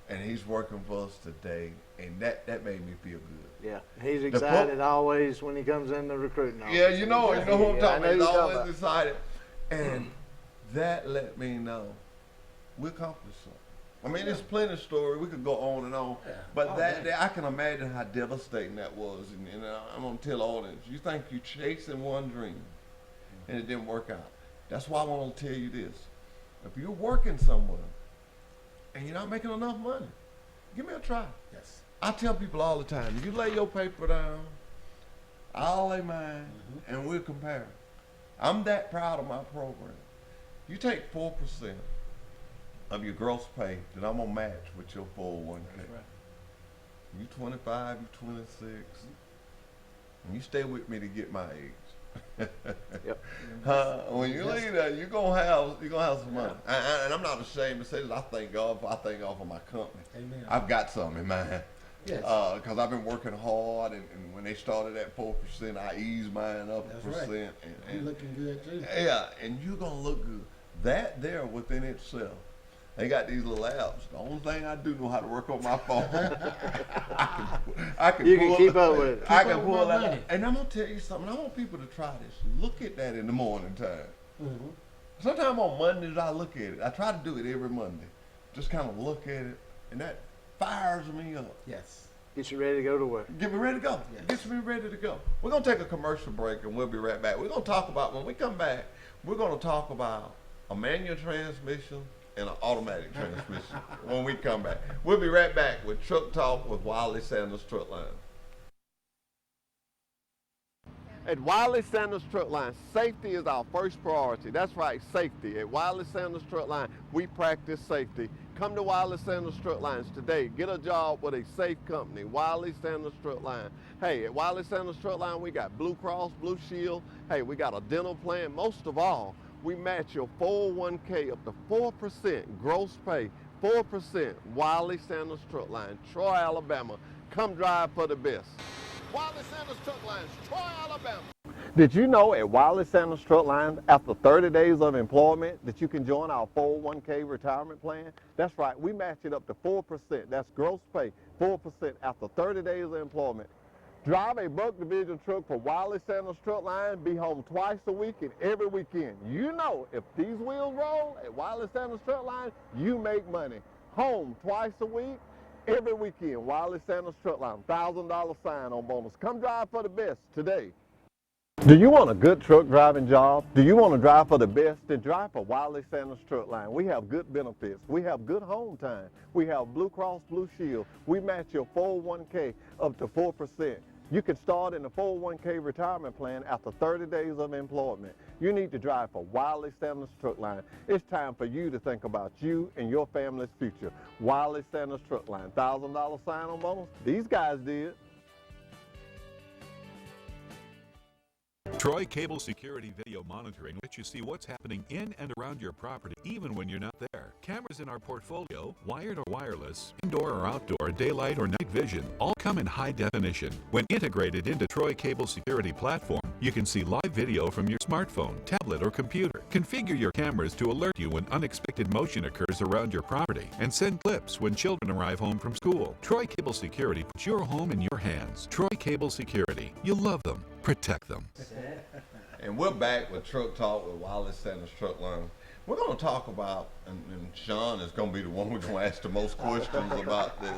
and he's working for us today. And that made me feel good. Yeah, he's excited always when he comes in the recruiting office. Yeah, you know who I'm Yeah, I talking know about. He's you're talking always about. excited. And that let me know we accomplished something. I mean, there's plenty of story. We could go on and on. Yeah. But Oh, that man. I can imagine how devastating that was. And I'm going to tell the audience, you think you're chasing one dream and it didn't work out. That's why I want to tell you this. If you're working somewhere and you're not making enough money, give me a try. Yes. I tell people all the time, you lay your paper down, I'll lay mine, and we'll compare. I'm that proud of my program. You take 4% of your gross pay that I'm gonna match with your 401k. That's right. You 25, you 26, and you stay with me to get my age. Yep. When you leave there, you're gonna have some money. And I'm not ashamed to say that. I thank God for my company. Amen. I've got something in mind. Yes. Because I've been working hard, and when they started at 4%, I eased mine up That's a right. percent. You're And, looking good too. yeah, and you're gonna look good. That there within itself. They got these little apps. The only thing I do know how to work on my phone. I can You can pull keep up with it. I Keep can up pull with my that. money. And I'm gonna tell you something. I want people to try this. Look at that in the morning time. Mm-hmm. Sometimes on Mondays I look at it. I try to do it every Monday. Just kind of look at it, and that fires me up. Yes. Get you ready to go to work. Get me ready to go. Yes. Gets me ready to go. We're gonna take a commercial break, and we'll be right back. We're gonna talk about, when we come back, we're gonna talk about a manual transmission and an automatic transmission when we come back. We'll be right back with Truck Talk with Wiley Sanders Truck Line. At Wiley Sanders Truck Line, safety is our first priority. That's right, safety. At Wiley Sanders Truck Line, we practice safety. Come to Wiley Sanders Truck Lines today. Get a job with a safe company, Wiley Sanders Truck Line. Hey, at Wiley Sanders Truck Line, we got Blue Cross, Blue Shield. Hey, we got a dental plan. Most of all, we match your 401k up to 4% gross pay. 4%. Wiley Sanders Truck Line, Troy, Alabama. Come drive for the best. Wiley Sanders Truck Lines, Troy, Alabama. Did you know at Wiley Sanders Truck Lines, after 30 days of employment, that you can join our 401k retirement plan? That's right, we match it up to 4%. That's gross pay, 4% after 30 days of employment. Drive a Buck Division truck for Wiley Sanders Truck Line, be home twice a week and every weekend. You know, if these wheels roll at Wiley Sanders Truck Line, you make money. Home twice a week, every weekend. Wiley Sanders Truck Line, $1,000 sign-on bonus. Come drive for the best today. Do you want a good truck driving job? Do you want to drive for the best? Then drive for Wiley Sanders Truck Line. We have good benefits. We have good home time. We have Blue Cross Blue Shield. We match your 401k up to 4%. You can start in the 401k retirement plan after 30 days of employment. You need to drive for Wiley Sanders Truck Line. It's time for you to think about you and your family's future. Wiley Sanders Truck Line, $1,000 sign-on bonus. These guys did. Troy Cable Security Video Monitoring lets you see what's happening in and around your property even when you're not there. Cameras in our portfolio, wired or wireless, indoor or outdoor, daylight or night vision, all come in high definition. When integrated into Troy Cable Security Platform, you can see live video from your smartphone, tablet, or computer. Configure your cameras to alert you when unexpected motion occurs around your property, and send clips when children arrive home from school. Troy Cable Security puts your home in your hands. Troy Cable Security. You love them. Protect them. And we're back with Truck Talk with Wiley Sanders Truck Line. We're going to talk about, and Sean is going to be the one we're going to ask the most questions about this.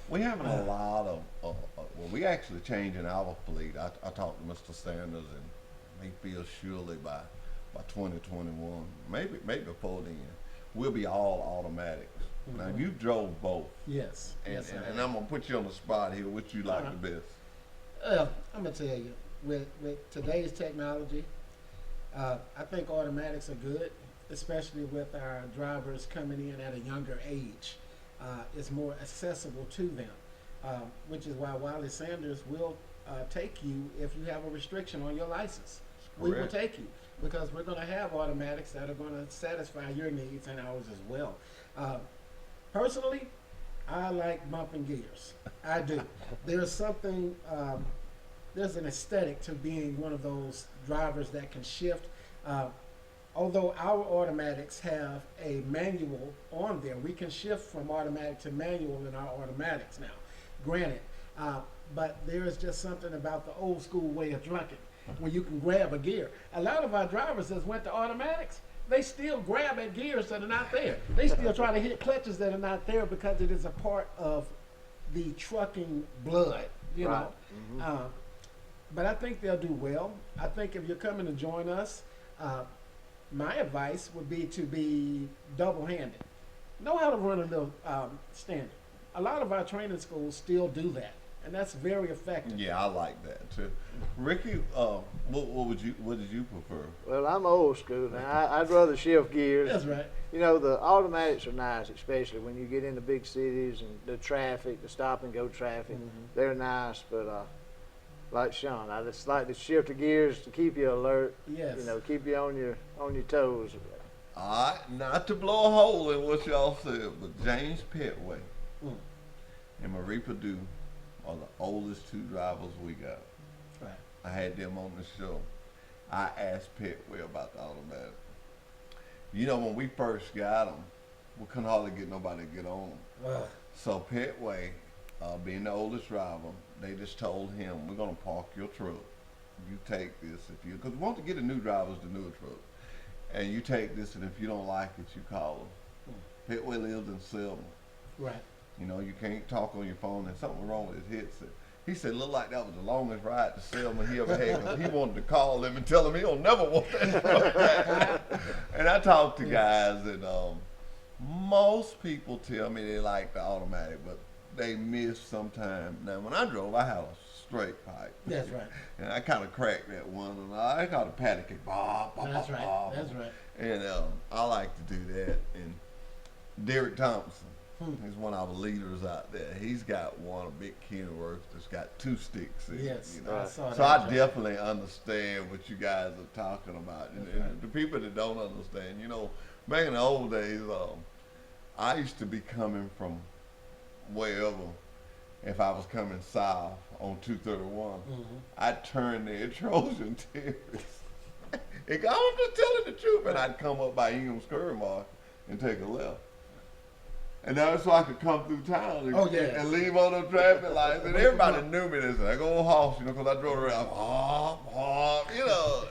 We having a lot of, well, we actually changing our fleet. I talked to Mr. Sanders, and he feels surely by 2021, maybe before then, we'll be all automatics. Mm-hmm. Now, you drove both. Yes. And, yes, and I'm going to put you on the spot here. Which you like the best? I'm going to tell you, with today's technology, I think automatics are good, especially with our drivers coming in at a younger age. It's more accessible to them, which is why Wiley Sanders will take you if you have a restriction on your license. We will take you because we're going to have automatics that are going to satisfy your needs and ours as well. Personally, I like bumping gears. I do. There's something, there's an aesthetic to being one of those drivers that can shift. Although our automatics have a manual on there, we can shift from automatic to manual in our automatics now, granted. But there is just something about the old school way of trucking where you can grab a gear. A lot of our drivers that went to automatics, they still grab at gears that are not there. They still try to hit clutches that are not there because it is a part of the trucking blood, you know. Mm-hmm. But I think they'll do well. I think if you're coming to join us, my advice would be to be double-handed. Know how to run a little standard. A lot of our training schools still do that, and that's very effective. Yeah, I like that too. Ricky, what did you prefer? Well, I'm old school. Now, I'd rather shift gears. That's right. You know, the automatics are nice, especially when you get into big cities and the traffic, the stop and go traffic. Mm-hmm. They're nice, but like Sean, I just like to shift the gears to keep you alert. Yes. You know, keep you on your toes. All right, not to blow a hole in what y'all said, but James Petway and Marie Perdue are the oldest two drivers we got. Right. I had them on the show. I asked Petway about the automatic. You know, when we first got them, we couldn't hardly get nobody to get on them. Wow. So Petway, being the oldest driver, they just told him, we're going to park your truck. You take this because we want to get the new drivers the newer truck. And you take this, and if you don't like it, you call them. Petway lives in Selma. Right. You know, you can't talk on your phone, and something wrong with his headset. He said, looked like that was the longest ride to Selma he ever had, because he wanted to call them and tell them he'll never want that. And I talked to guys, and most people tell me they like the automatic, but they miss sometimes. Now, when I drove, I had a straight pipe. That's right. And I kind of cracked that one, and I called it paddock. That's right. That's right. And I like to do that. And Derek Thompson. He's one of our leaders out there. He's got one, a big Kenworth that's got 2 sticks in Yes, it. You know? I saw that. So I definitely understand what you guys are talking about. And, That's right. and the people that don't understand, back in the old days, I used to be coming from wherever. If I was coming south on 231, I'd turn there at Trojan Terrace. I'm just telling the truth, and I'd come up by Ingham's Curve Mark and take a left. And that's so I could come through town and leave on the traffic lights. And everybody knew me. They said, I go Hoss, because I drove around, honk,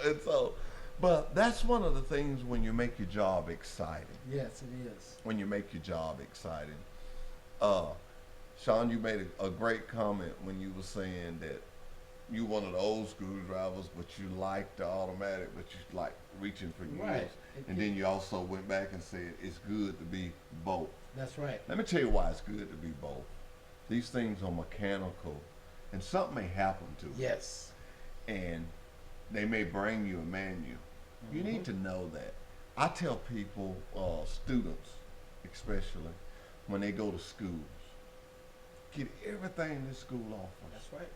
and so. But that's one of the things when you make your job exciting. Yes, it is. When you make your job exciting. Sean, you made a great comment when you were saying that you one of the old school drivers, but you liked the automatic, but you like reaching for years. Right. And then you also went back and said it's good to be both. That's right. Let me tell you why it's good to be both. These things are mechanical, and something may happen to it. Yes. And they may bring you a manual. You need to know that. I tell people, students especially, when they go to schools, get everything this school offers. That's right.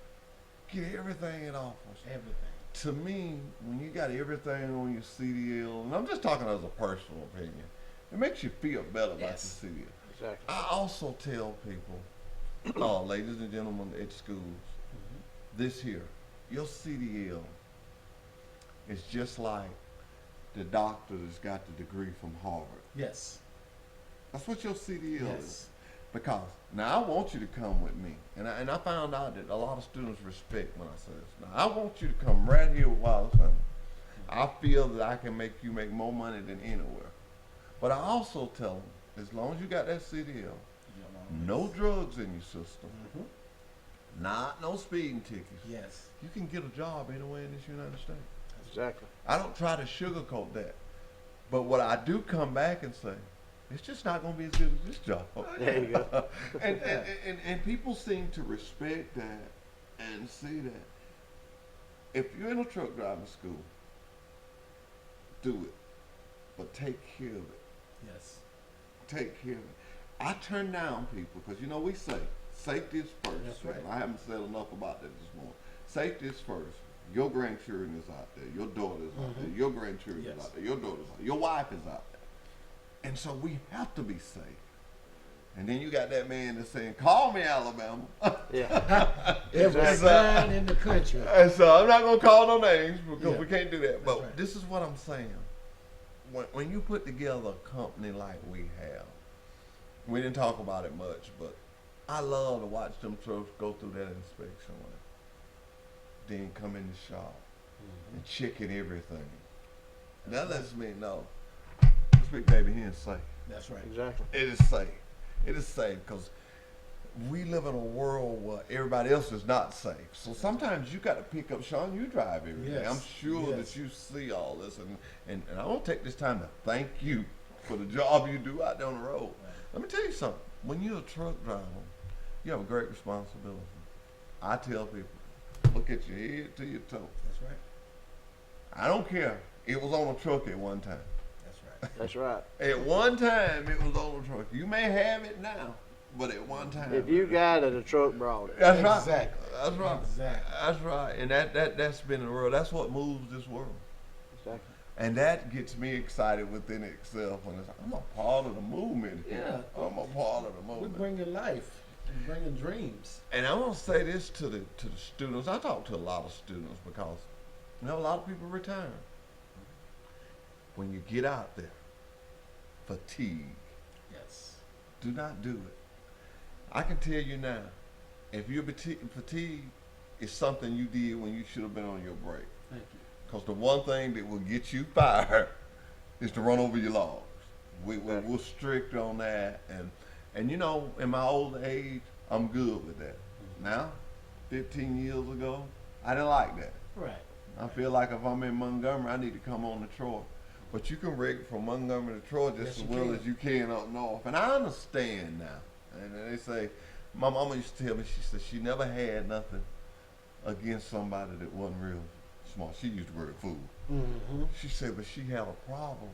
Get everything it offers. Everything. To me, when you got everything on your CDL, and I'm just talking as a personal opinion, it makes you feel better about your CDL. Exactly. I also tell people, ladies and gentlemen at schools, this here, your CDL is just like the doctor that's got the degree from Harvard. Yes. That's what your CDL is. Yes. Because now I want you to come with me, and I found out that a lot of students respect when I say this. Now I want you to come right here with Wallace Family. I feel that I can make you make more money than anywhere. But I also tell them, as long as you got that CDL, no drugs in your system, not no speeding tickets. Yes. You can get a job anywhere in this United States. Exactly. I don't try to sugarcoat that. But what I do come back and say, it's just not going to be as good as this job. There you go. and people seem to respect that and see that. If you're in a truck driving school, do it. But take care of it. Yes. Take care of it. I turn down people because, we say safety is first. That's right. I haven't said enough about that this morning. Safety is first. Your grandchildren is out there. Your daughter is out there. Your grandchildren is out there. Your daughter is out there. Your wife is out there. And so we have to be safe. And then you got that man that's saying, call me Alabama. Yeah. Every sign in the country. And so I'm not going to call no names because Yeah. we can't do that. But right. this is what I'm saying. When you put together a company like we have, we didn't talk about it much, but I love to watch them trucks go through that inspection line. Then come in the shop and checking everything. That lets me know this big baby here is safe. That's right. Exactly. It is safe. It is safe because we live in a world where everybody else is not safe. So sometimes you got to pick up, Sean, you drive every day. Yes. I'm sure Yes. that you see all this. And I want to take this time to thank you for the job you do out there on the road. Right. Let me tell you something. When you're a truck driver, you have a great responsibility. I tell people, look at your head to your toe. That's right. I don't care. It was on a truck at one time. That's right. That's right. At one time, it was on a truck. You may have it now, but at one time. If you got it, a truck brought it. That's right. Exactly. That's right. Exactly. That's right. And that's been the world. That's what moves this world. Exactly. And that gets me excited within itself when it's, I'm a part of the movement. Yeah. I'm a part of the We're movement. bringing life. We're bringing dreams. And I want to say this to the students. I talk to a lot of students because a lot of people retire. When you get out there, fatigue. Yes. Do not do it. I can tell you now, if you're fatigued, it's something you did when you should have been on your break. Thank you. Because the one thing that will get you fired is to run over your logs. We're strict on that. And in my old age, I'm good with that. Now, 15 years ago, I didn't like that. Right. I feel like if I'm in Montgomery, I need to come on to Troy. But you can wreck from Montgomery to Troy just Yes, as you well can. as you can up north. And I understand now. And they say, my mama used to tell me, she said she never had nothing against somebody that wasn't real smart. She used the word fool. Mm-hmm. She said, but she had a problem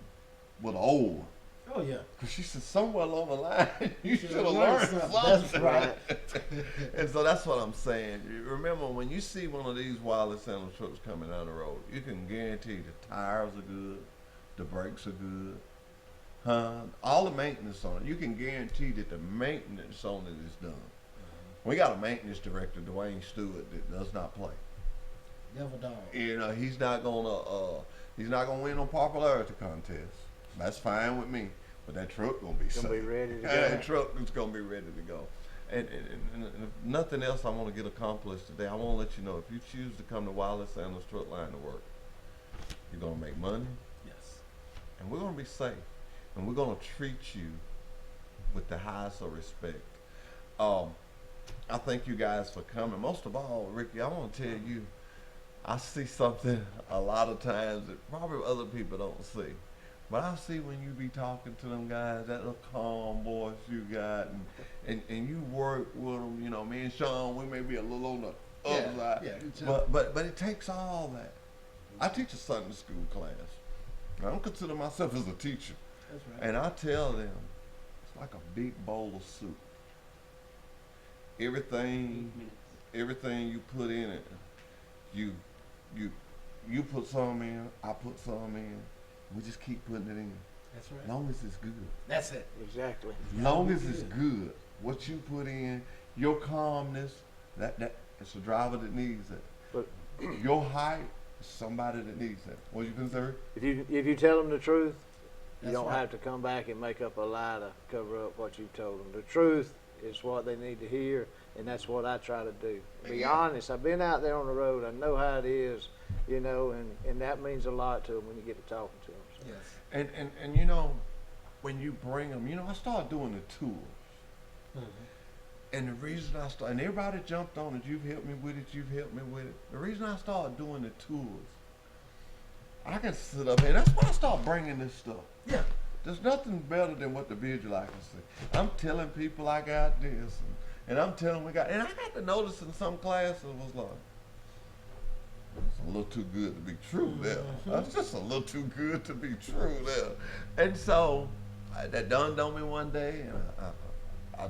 with an old one. Oh, yeah. Because she said, somewhere along the line, you should have learned learned something. something. That's right. And so that's what I'm saying. You remember, when you see one of these Wiley Sanders trucks coming down the road, you can guarantee the tires are good, the brakes are good, all the maintenance on it. You can guarantee that the maintenance on it is done. We got a maintenance director, Dwayne Stewart, that does not play. Devil dog. You know, he's not gonna win no popularity contest. That's fine with me. But that truck gonna be safe. ready to go. That truck is gonna be ready to go. And if nothing else I want to get accomplished today, I want to let you know, if you choose to come to Wiley Sanders Truck Line to work, you're gonna make money. Yes. And we're gonna be safe. And we're gonna treat you with the highest of respect. I thank you guys for coming. Most of all, Ricky, I want to tell you, I see something a lot of times that probably other people don't see. But I see when you be talking to them guys, that little calm voice you got, and you work with them. You know, me and Sean, we may be a little on the other side. Yeah, but it takes all that. I teach a Sunday school class. I don't consider myself as a teacher. That's right. And I tell them, it's like a big bowl of soup. Everything you put in it, you put some in, I put some in. We just keep putting it in. That's right. As long as it's good. That's it. Exactly. As long as it's good. What you put in, your calmness, that it's a driver that needs it. But Your height is somebody that needs that. What you consider? if you tell them the truth, you That's don't right. have to come back and make up a lie to cover up what you've told them. The truth is what they need to hear, and that's what I try to do. Be honest. I've been out there on the road. I know how it is, you know, and that means a lot to them when you get to talking to them. So. Yes. And you know, when you bring them, you know, I started doing the tours. Mm-hmm. And the reason I started, and everybody jumped on it, you've helped me with it. The reason I started doing the tours, I can sit up here, and that's why I started bringing this stuff. Yeah. There's nothing better than what the visual I can see. I'm telling people I got this, and I'm telling we got, and I got to notice in some classes it was like, it's a little too good to be true there. That's just a little too good to be true there. And so that dawned on me one day, and I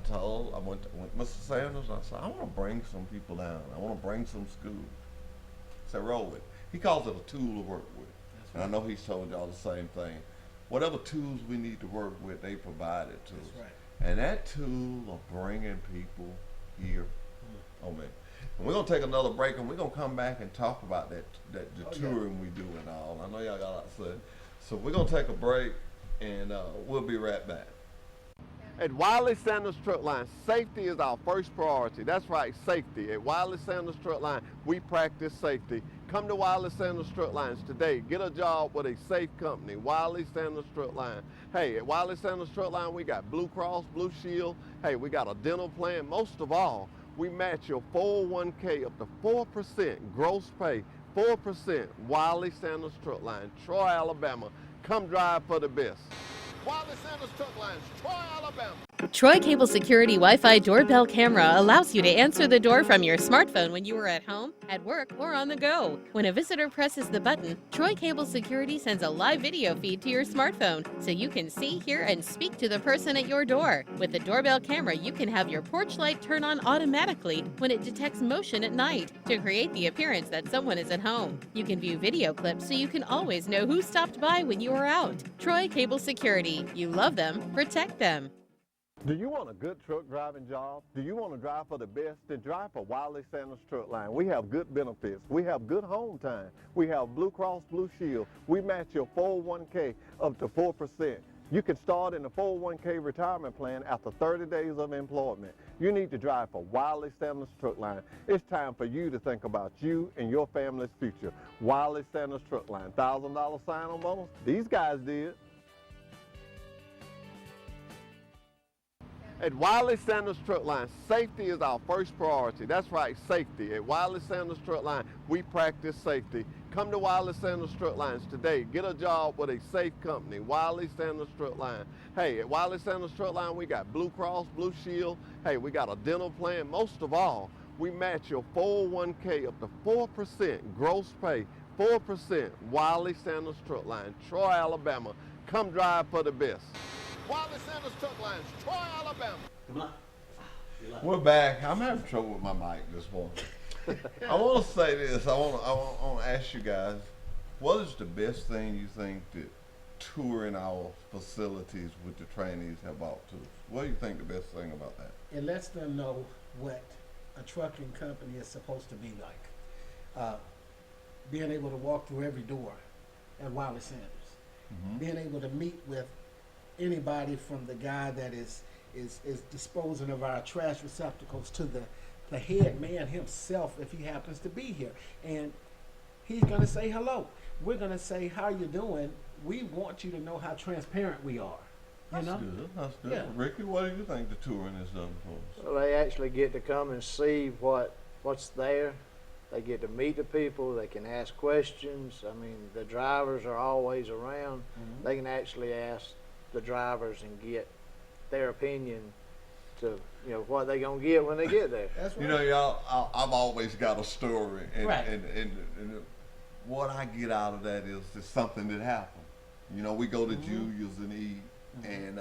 went to Mr. Sanders, I said, I want to bring some people down. I want to bring some schools. I said, roll with it. He calls it a tool to work with. And I know he's told y'all the same thing. Whatever tools we need to work with, they provide it to us. That's right. And that tool of bringing people here, oh man. And we're gonna take another break, and we're gonna come back and talk about the touring we do and all. I know y'all got a lot to say. So we're gonna take a break, and we'll be right back. At Wiley Sanders Truck Line, safety is our first priority. That's right, safety. At Wiley Sanders Truck Line, we practice safety. Come to Wiley Sanders Truck Lines today. Get a job with a safe company, Wiley Sanders Truck Line. Hey, at Wiley Sanders Truck Line, we got Blue Cross, Blue Shield. Hey, we got a dental plan. Most of all, we match your 401k up to 4% gross pay, 4%. Wiley Sanders Truck Line, Troy, Alabama. Come drive for the best. Wiley Sanders Truck Lines, Troy, Alabama. Troy Cable Security Wi-Fi doorbell camera allows you to answer the door from your smartphone when you are at home, at work, or on the go. When a visitor presses the button, Troy Cable Security sends a live video feed to your smartphone so you can see, hear, and speak to the person at your door. With the doorbell camera, you can have your porch light turn on automatically when it detects motion at night to create the appearance that someone is at home. You can view video clips so you can always know who stopped by when you are out. Troy Cable Security. You love them, protect them. Do you want a good truck driving job? Do you want to drive for the best? Then drive for Wiley Sanders Truck Line. We have good benefits. We have good home time. We have Blue Cross Blue Shield. We match your 401k up to 4%. You can start in the 401k retirement plan after 30 days of employment. You need to drive for Wiley Sanders Truck Line. It's time for you to think about you and your family's future. Wiley Sanders Truck Line. $1,000 sign-on bonus? These guys did. At Wiley Sanders Truck Line, safety is our first priority. That's right, safety. At Wiley Sanders Truck Line, we practice safety. Come to Wiley Sanders Truck Lines today. Get a job with a safe company, Wiley Sanders Truck Line. Hey, at Wiley Sanders Truck Line, we got Blue Cross, Blue Shield. Hey, we got a dental plan. Most of all, we match your 401k up to 4% gross pay, 4%. Wiley Sanders Truck Line, Troy, Alabama. Come drive for the best. Wiley Sanders Truck Lines, Troy, Alabama. Come on. We're back. I'm having trouble with my mic this morning. I want to say this. I want to ask you guys, what is the best thing you think that touring our facilities with the trainees have brought to us? What do you think the best thing about that? It lets them know what a trucking company is supposed to be like. Being able to walk through every door at Wiley Sanders. Being able to meet with anybody from the guy that is disposing of our trash receptacles to the head man himself if he happens to be here. And he's going to say hello. We're going to say, how you doing? We want you to know how transparent we are. That's good. That's good. Yeah. Ricky, what do you think the touring has done for us? Well, they actually get to come and see what's there. They get to meet the people. They can ask questions. I mean, the drivers are always around. They can actually ask the drivers and get their opinion to, what they gonna get when they get there. That's right. You know, y'all, I've always got a story, and, Right. and what I get out of that is just something that happened. You know, we go to Julius and eat, and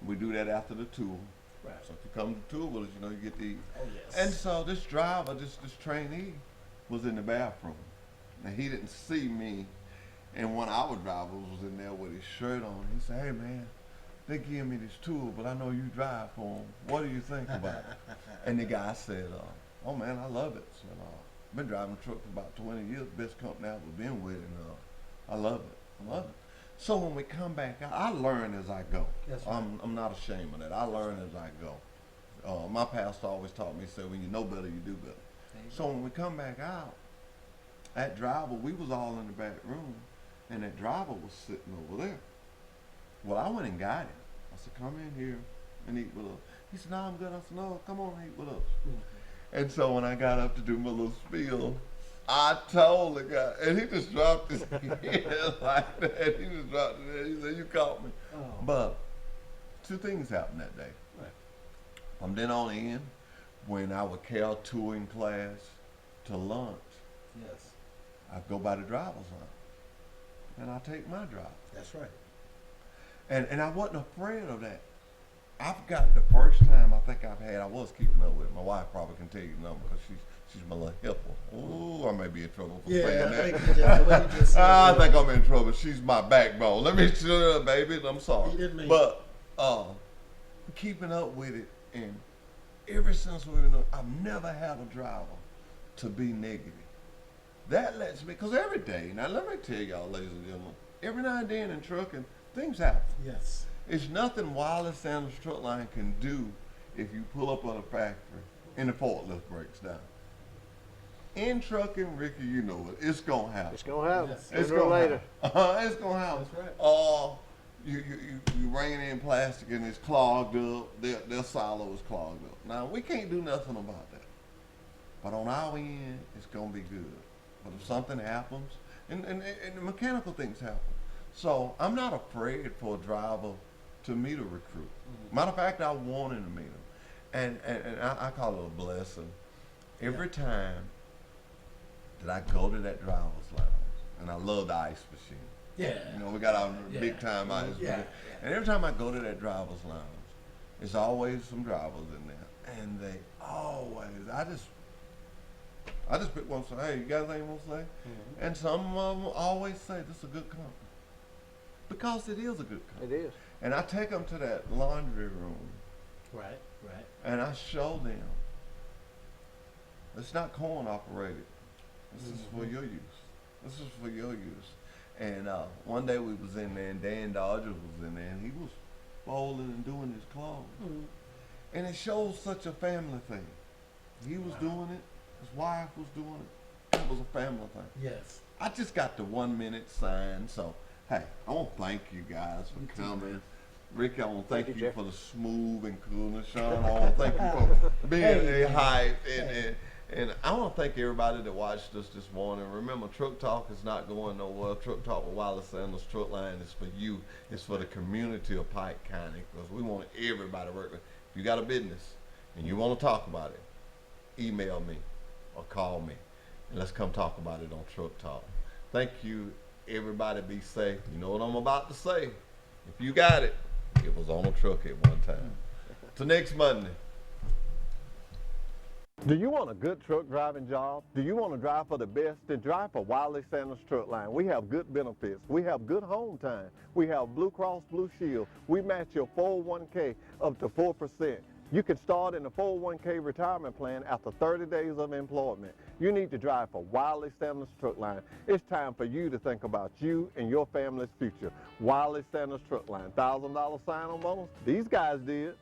we do that after the tour. Right. So if you come to tour with us, you get to eat. Oh, yes. And so this driver, this trainee, was in the bathroom. Now he didn't see me, and one of our drivers was in there with his shirt on. He said, "Hey man, they give me this tour, but I know you drive for them. What do you think about it?" And the guy said, "Oh man, I love it. So, I've been driving a truck for about 20 years. Best company I've ever been with, and I love it. I love it." So when we come back out, I learn as I go. That's right. I'm not ashamed of that. I learn as I go. My pastor always taught me, said, when you know better, you do better. So when we come back out, that driver, we was all in the back room, and that driver was sitting over there. Well, I went and got him. I said, "Come in here and eat with us." He said, "No, I'm good." I said, "No, come on and eat with us." And so when I got up to do my little spiel, I told the guy, and he just dropped his head like that. He just dropped his head. He said, "You caught me." Oh. But two things happened that day. Right. From then on in, when I would carry touring class to lunch, Yes. I'd go by the driver's line, and I'd take my drive. That's right. And I wasn't afraid of that. I've got the first time I think I've had, I was keeping up with it. My wife probably can tell you the number because she's my little helper. Ooh, I may be in trouble for saying I that. think you just, the way you just said I that. think I'm in trouble. She's my backbone. Let me shut up, baby. I'm sorry. You didn't mean But keeping up with it, and ever since we've been, I've never had a driver to be negative. That lets me, because every day, now let me tell y'all, ladies and gentlemen, every now and then in trucking, things happen. Yes. It's nothing Wiley Sanders Truck Line can do if you pull up on a factory and the forklift breaks down. In trucking, Ricky, you know it. It's gonna happen. It's gonna happen Yes. sooner or later. It's gonna happen. That's right. You bring in plastic and it's clogged up. Their silo is clogged up. Now we can't do nothing about that. But on our end, it's gonna be good. But if something happens, and the mechanical things happen, so I'm not afraid for a driver to meet a recruit. Matter of fact, I wanted to meet him, and I call it a blessing. Every time that I go to that driver's lounge, and I love the ice machine. Yeah. You know, we got our Yeah. big time ice Yeah. machine. And every time I go to that driver's lounge, there's always some drivers in there, and they always, I just pick one and say, "Hey, you got anything you want to say?" And some of them always say, "This is a good company." Because it is a good company. It is. And I take them to that laundry room, Right. and I show them, it's not coin operated. This is for your use. This is for your use. And one day we was in there, and Dan Dodger was in there, and he was folding and doing his clothes. And it shows such a family thing. He was doing it. His wife was doing it. It was a family thing. Yes. I just got the 1 minute sign, so hey, I want to thank you guys for coming. Ricky, I want to thank you, you Jeff. for the smooth and coolness. Sean, I want to thank you for being a hype. And I want to thank everybody that watched us this morning. Remember, Truck Talk is not going nowhere. Truck Talk with Wiley Sanders Truck Line is for you. It's for the community of Pike County, because we want everybody to work with. If you got a business and you want to talk about it, email me or call me, and let's come talk about it on Truck Talk. Thank you, Everybody be safe. You know what I'm about to say. If you got it, it was on a truck at one time. Till next Monday. Do you want a good truck driving job? Do you want to drive for the best? Then drive for Wiley Sanders Truck Line. We have good benefits. We have good home time. We have Blue Cross Blue Shield. We match your 401k up to 4%. You can start in the 401k retirement plan after 30 days of employment. You need to drive for Wiley Sanders Truck Line. It's time for you to think about you and your family's future. Wiley Sanders Truck Line. $1,000 sign-on bonus? These guys did.